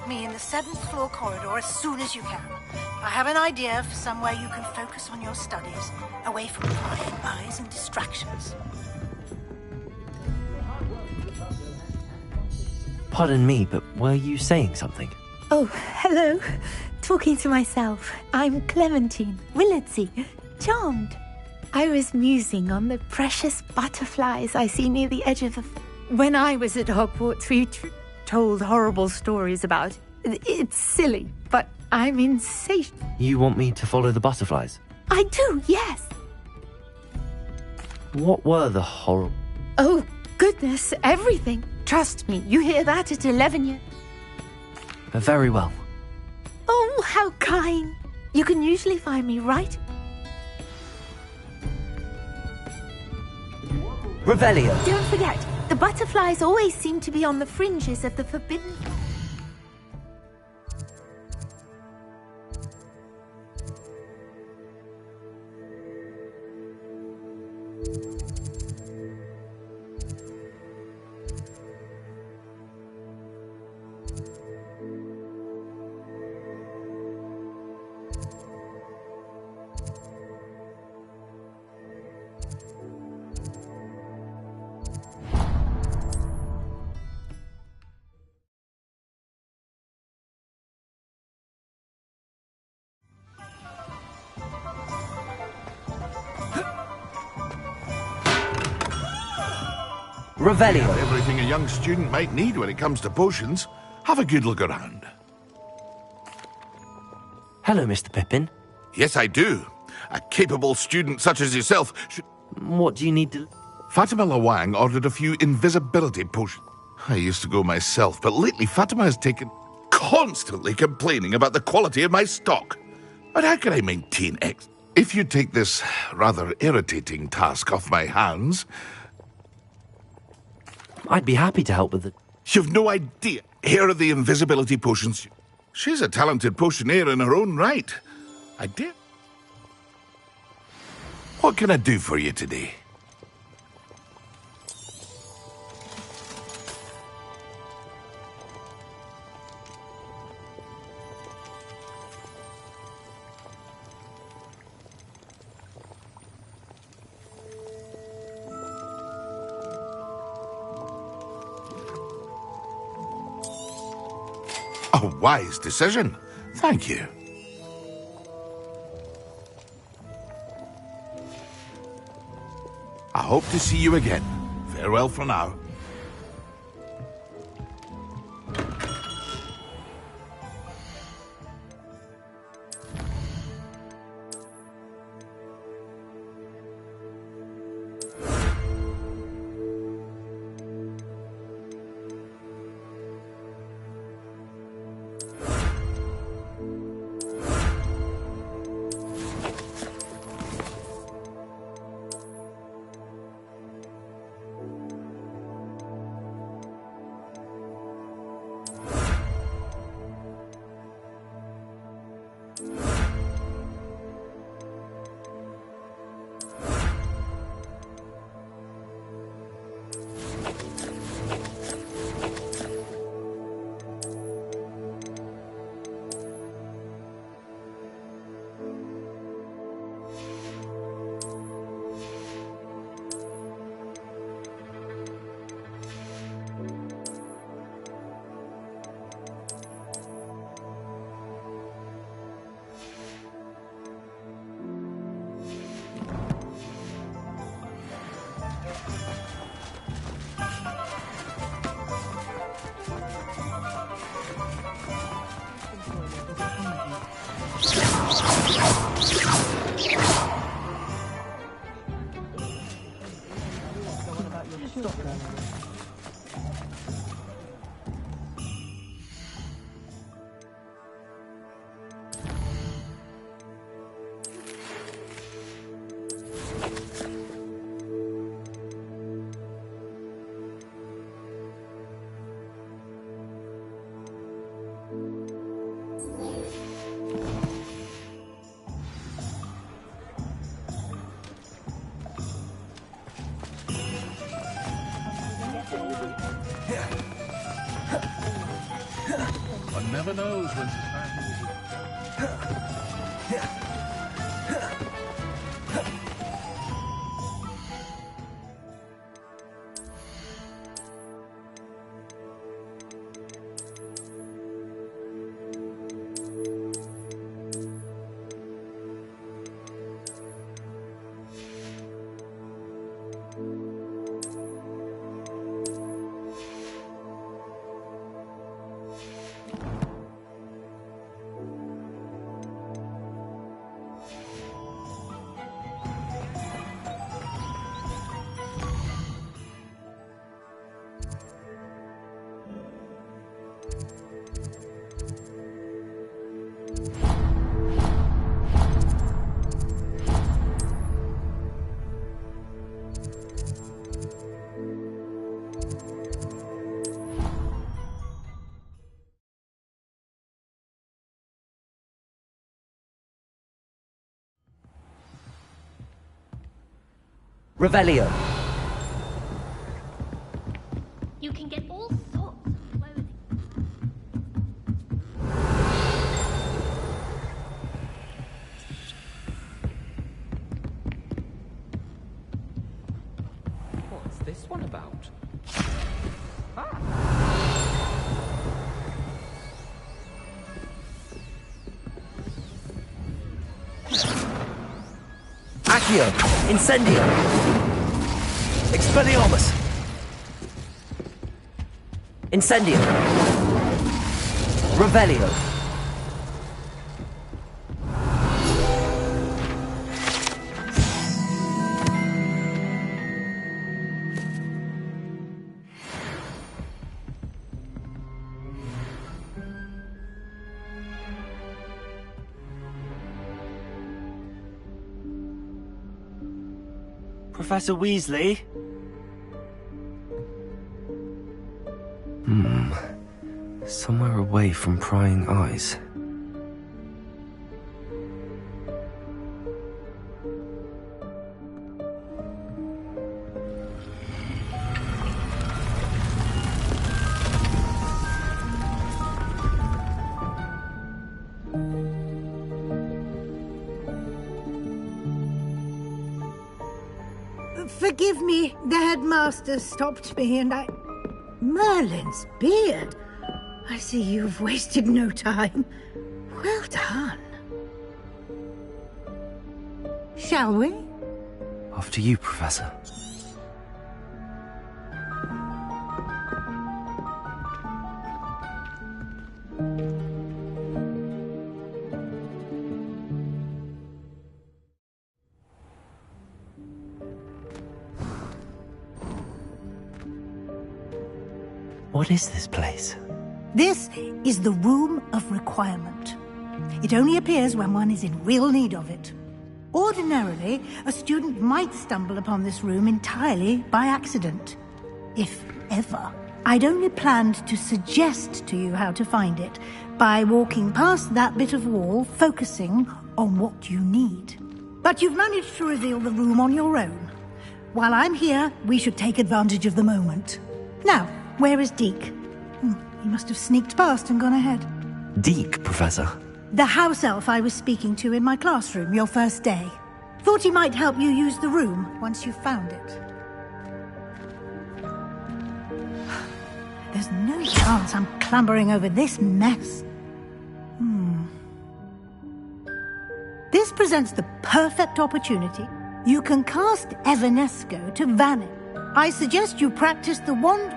meet me in the 7th floor corridor as soon as you can. I have an idea for somewhere you can focus on your studies, away from prying eyes and distractions. Pardon me, but were you saying something? Oh, hello. Talking to myself. I'm Clementine Willardsey. Charmed. I was musing on the precious butterflies I see near the edge of the... When I was at Hogwarts, we told horrible stories about it. It's silly, but I'm insatiable. You want me to follow the butterflies? I do, yes. What were the horrible... Oh, goodness, everything. Trust me, you hear that at 11 years... Very well. Oh, how kind. You can usually find me right... Revelio. Don't forget, the butterflies always seem to be on the fringes of the forbidden... Revelio. Everything a young student might need when it comes to potions. Have a good look around. Hello, Mr. Pippin. Yes, I do. A capable student such as yourself should... What do you need to... Fatima Lawang ordered a few invisibility potions. I used to go myself, but lately Fatima has taken... constantly complaining about the quality of my stock. But how can I maintain X? If you take this rather irritating task off my hands... I'd be happy to help with it. You've no idea. Here are the invisibility potions. She's a talented potioneer in her own right. I dare. What can I do for you today? A wise decision. Thank you. I hope to see you again. Farewell for now. never knows when to find Revelio. You can get all sorts of clothing. What's this one about? Accio! Incendio! Expelliarmus! Incendio! Revelio! Professor Weasley? Somewhere away from prying eyes. Forgive me, the headmaster stopped me and I... Merlin's beard! I see you've wasted no time. Well done. Shall we? After you, Professor. What is this place? This is the Room of Requirement. It only appears when one is in real need of it. Ordinarily, a student might stumble upon this room entirely by accident. If ever. I'd only planned to suggest to you how to find it by walking past that bit of wall, focusing on what you need. But you've managed to reveal the room on your own. While I'm here, we should take advantage of the moment. Now, where is Deke? He must have sneaked past and gone ahead. Deke, Professor. The house elf I was speaking to in my classroom your first day. Thought he might help you use the room once you found it. There's no chance I'm clambering over this mess. This presents the perfect opportunity. You can cast Evanesco to vanish. I suggest you practice the wand...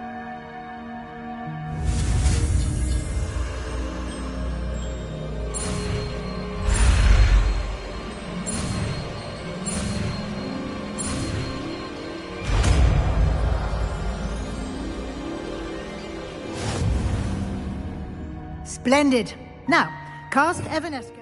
Splendid. Now, cast Evanesco.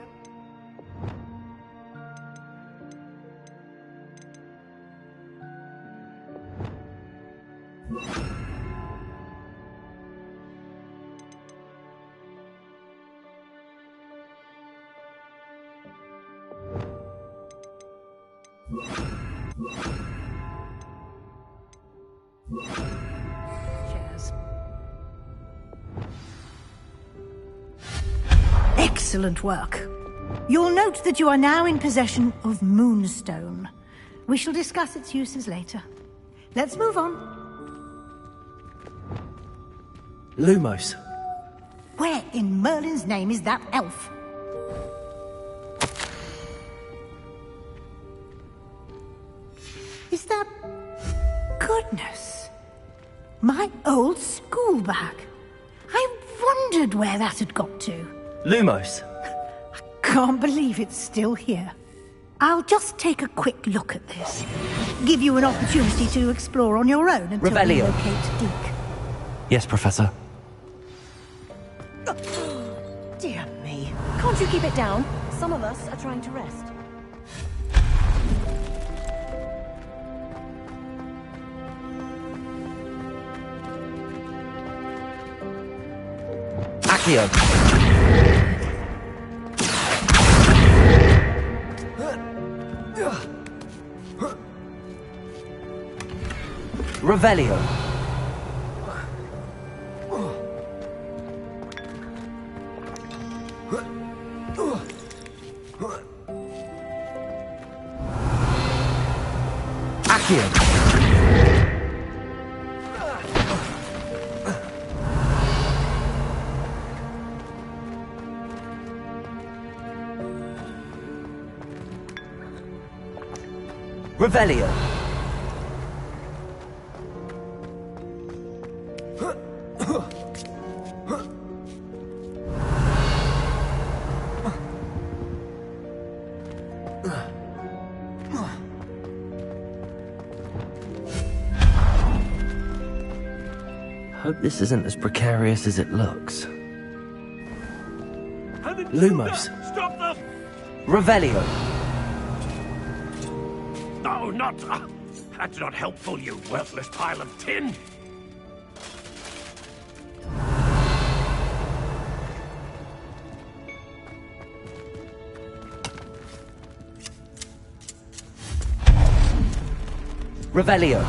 Cheers. Excellent work. You'll note that you are now in possession of Moonstone. We shall discuss its uses later. Let's move on. Lumos. Where in Merlin's name is that elf? Is that... Goodness. My old school bag. I wondered where that had got to. Lumos. Can't believe it's still here. I'll just take a quick look at this. Give you an opportunity to explore on your own until we Revelio. locate Deke. Yes, Professor. Dear me. Can't you keep it down? Some of us are trying to rest. Accio. Revelio. Accio. Revelio. Hope this isn't as precarious as it looks. Lumos. Stop them! Revelio. No, not... that's not helpful, you worthless pile of tin! Revelio.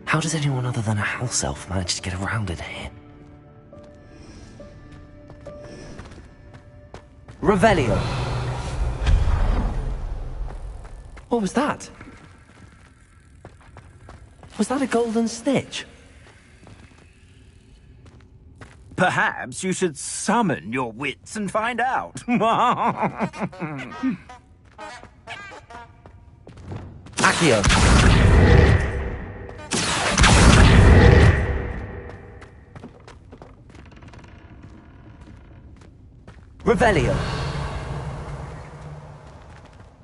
How does anyone other than a house elf manage to get around in here? Revelio. What was that? Was that a golden snitch? Perhaps you should summon your wits and find out. Accio. Revelio.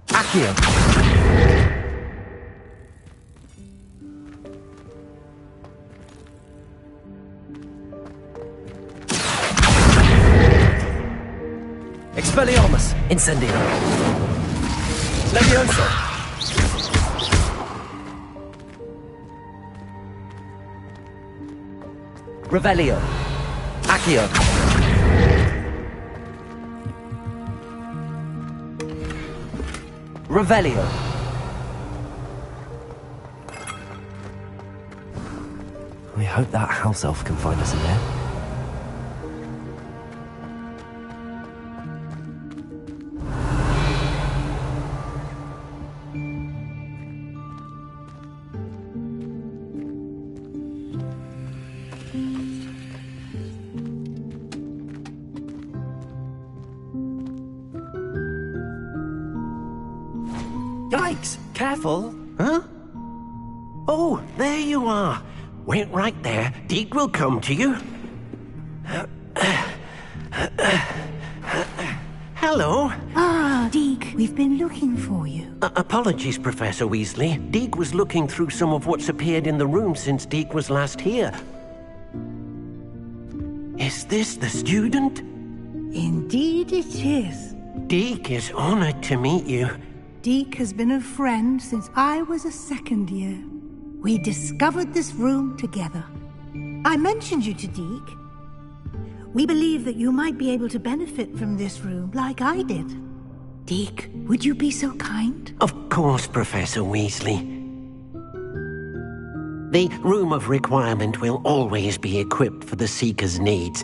Accio. Expelliarmus. Incendio. Levioso. Revelio. Accio. Revelio. We hope that house elf can find us in there. Yikes! Careful! Huh? Oh, there you are. Wait right there. Deke will come to you. Hello. Ah, Deke, we've been looking for you. Apologies, Professor Weasley. Deke was looking through some of what's appeared in the room since Deke was last here. Is this the student? Indeed it is. Deke is honored to meet you. Deke has been a friend since I was a second year. We discovered this room together. I mentioned you to Deke. We believe that you might be able to benefit from this room like I did. Deke, would you be so kind? Of course, Professor Weasley. The Room of Requirement will always be equipped for the Seeker's needs.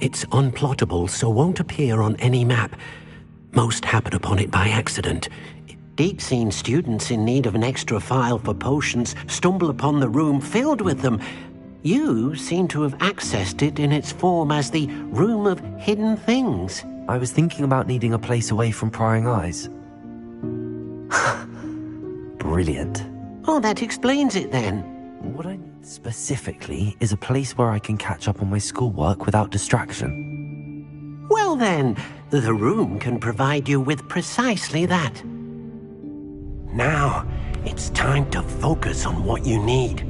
It's unplottable, so won't appear on any map. Most happen upon it by accident. Deke's seen students in need of an extra file for potions stumble upon the room filled with them. You seem to have accessed it in its form as the Room of Hidden Things. I was thinking about needing a place away from prying eyes. Brilliant. Oh, that explains it then. What I need specifically is a place where I can catch up on my schoolwork without distraction. Well then, the room can provide you with precisely that. Now, it's time to focus on what you need.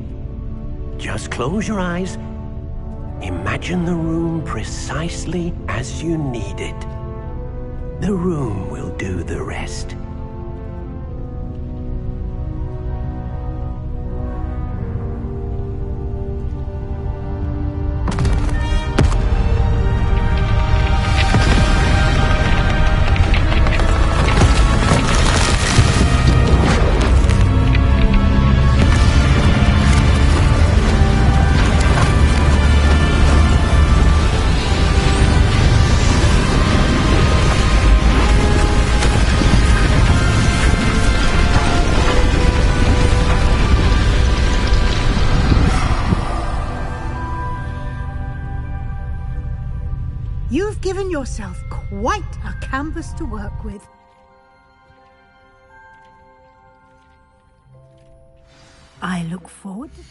Just close your eyes. Imagine the room precisely as you need it. The room will do the rest. You've given yourself quite a canvas to work with. I look forward to...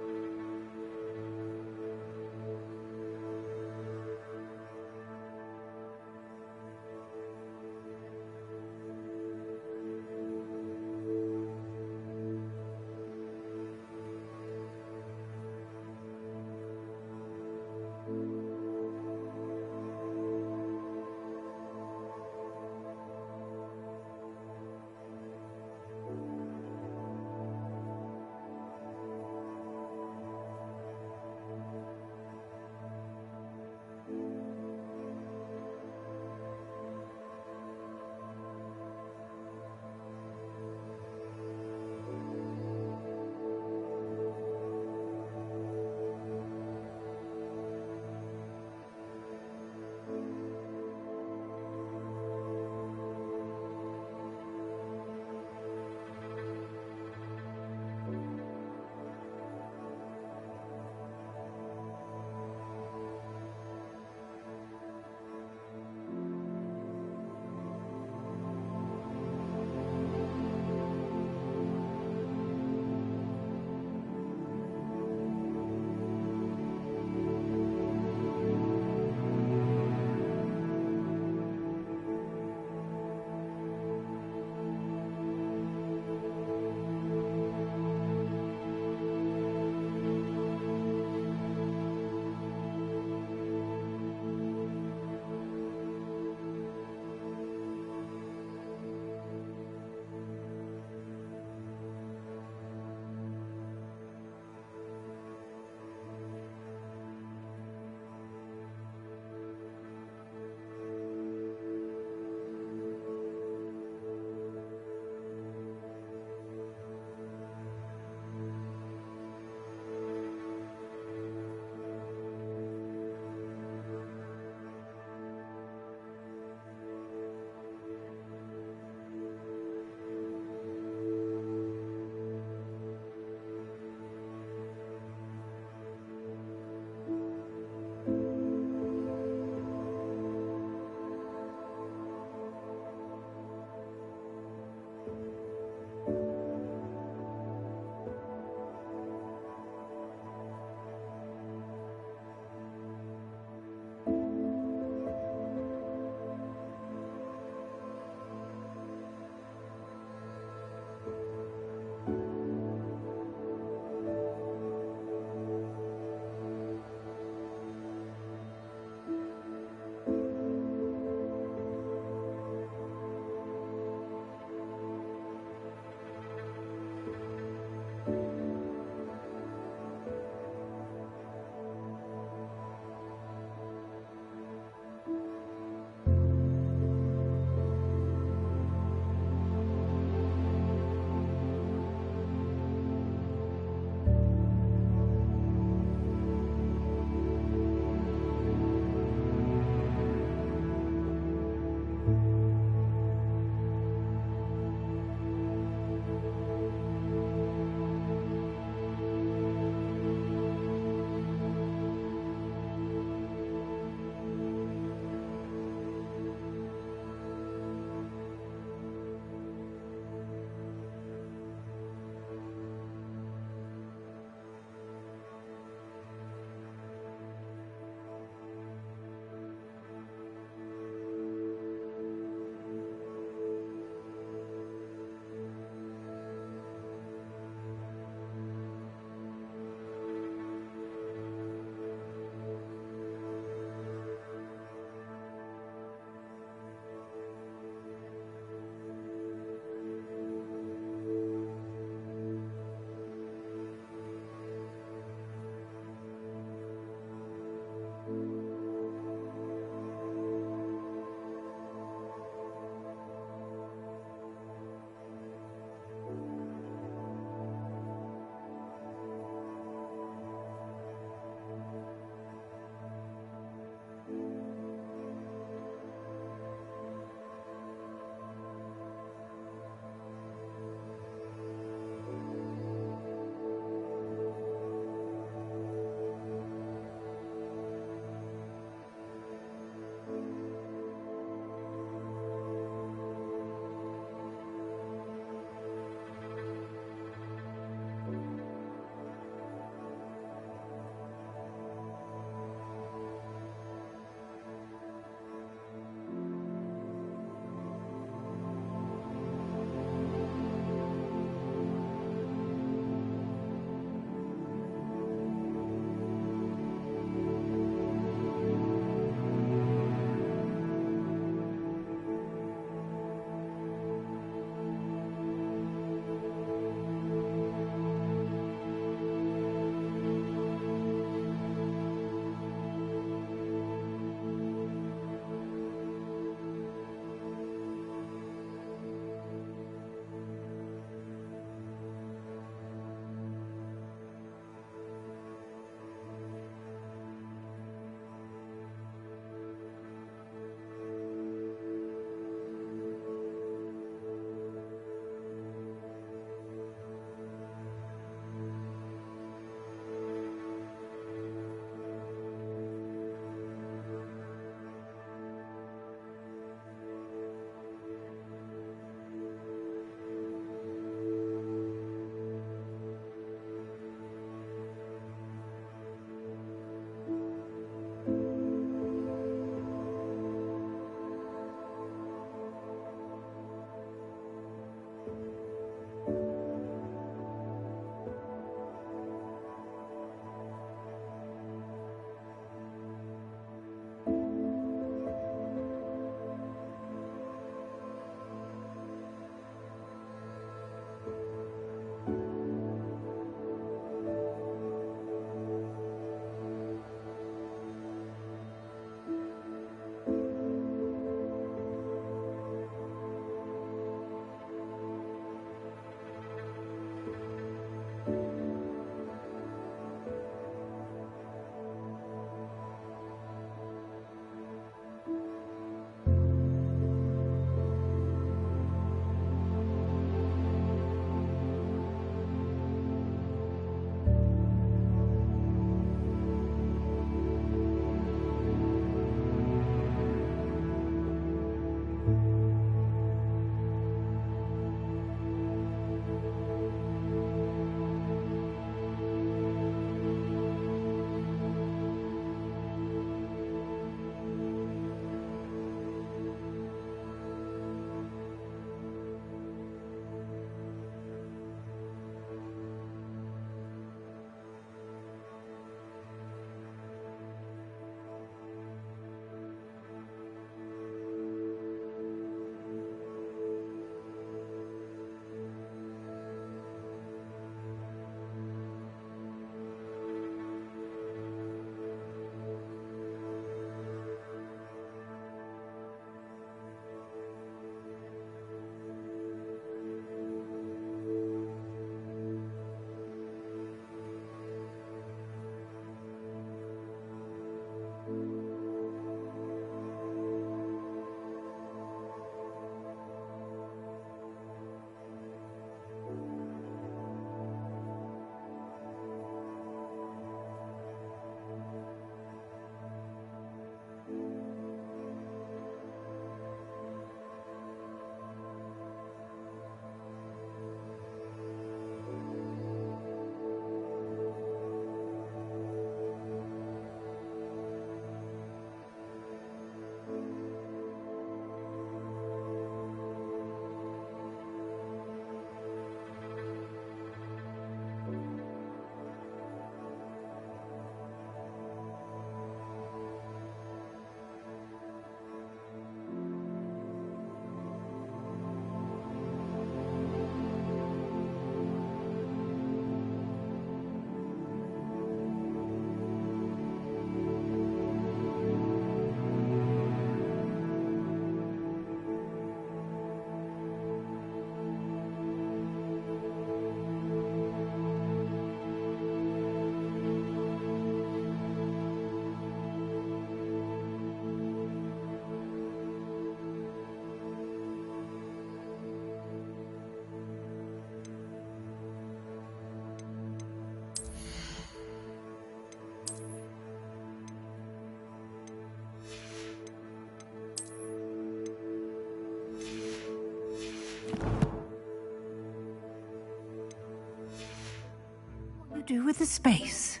do with the space?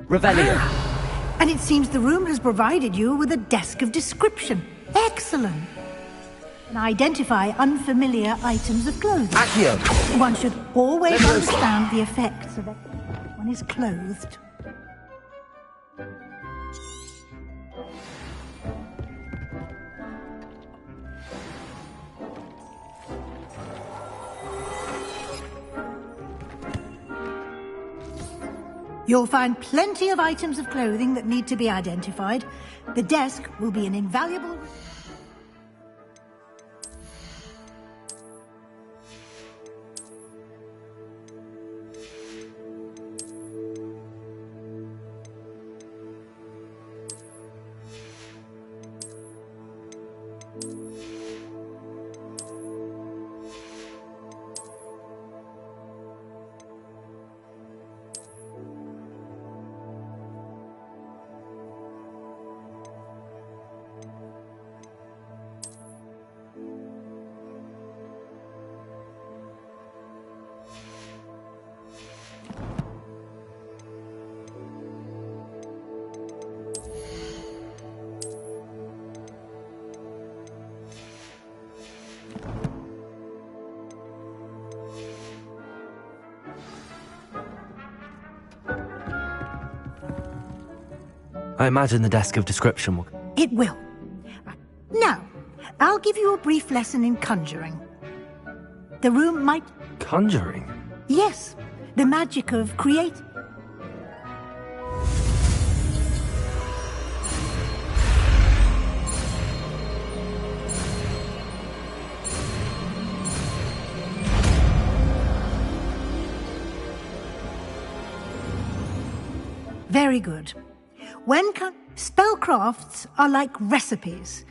Revelio. And it seems the room has provided you with a desk of description. Excellent. And identify unfamiliar items of clothing. Accio. One should always understand the effects of it when one is clothed. You'll find plenty of items of clothing that need to be identified. The desk will be an invaluable... I imagine the desk of description will... It will. Now, I'll give you a brief lesson in conjuring. The room might... Conjuring? Yes, the magic of create... Very good. When spellcrafts are like recipes.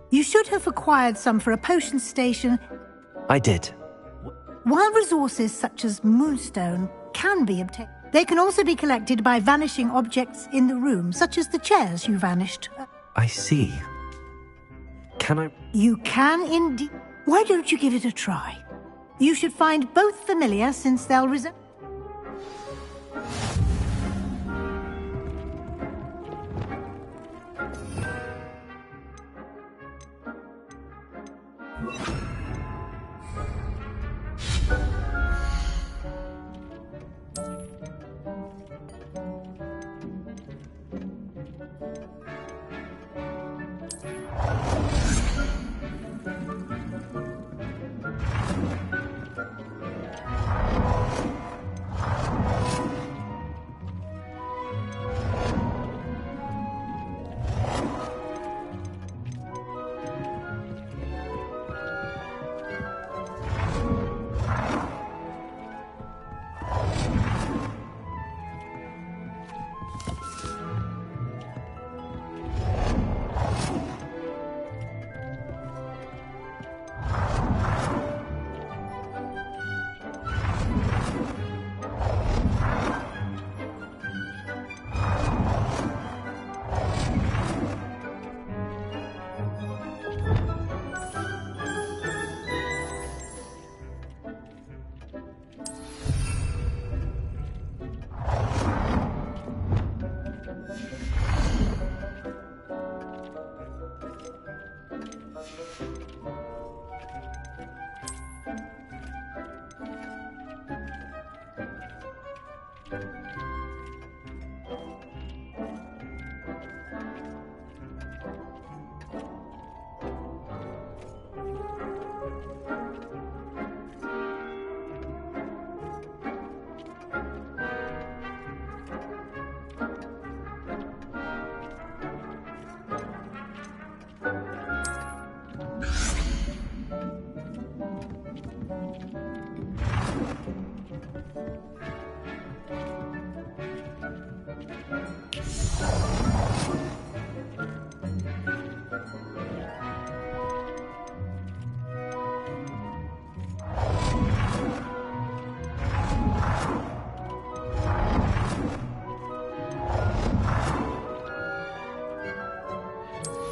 You should have acquired some for a potion station. I did. While resources such as moonstone can be obtained, they can also be collected by vanishing objects in the room, such as the chairs you vanished. I see. Can I... You can indeed. Why don't you give it a try? You should find both familiar, since they'll resemble...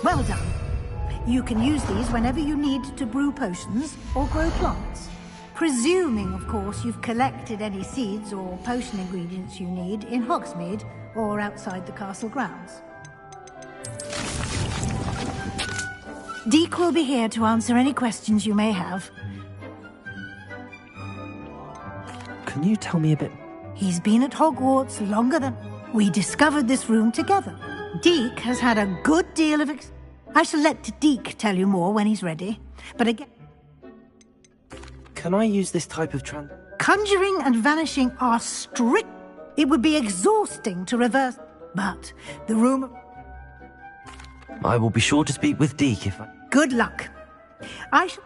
Well done. You can use these whenever you need to brew potions or grow plants. Presuming, of course, you've collected any seeds or potion ingredients you need in Hogsmeade or outside the castle grounds. Deke will be here to answer any questions you may have. Can you tell me a bit? He's been at Hogwarts longer than... We discovered this room together. Deke has had a good deal of... I shall let Deke tell you more when he's ready. But again... Can I use this type of Conjuring and vanishing are strict. It would be exhausting to reverse... But the room... I will be sure to speak with Deke if I... Good luck. I shall...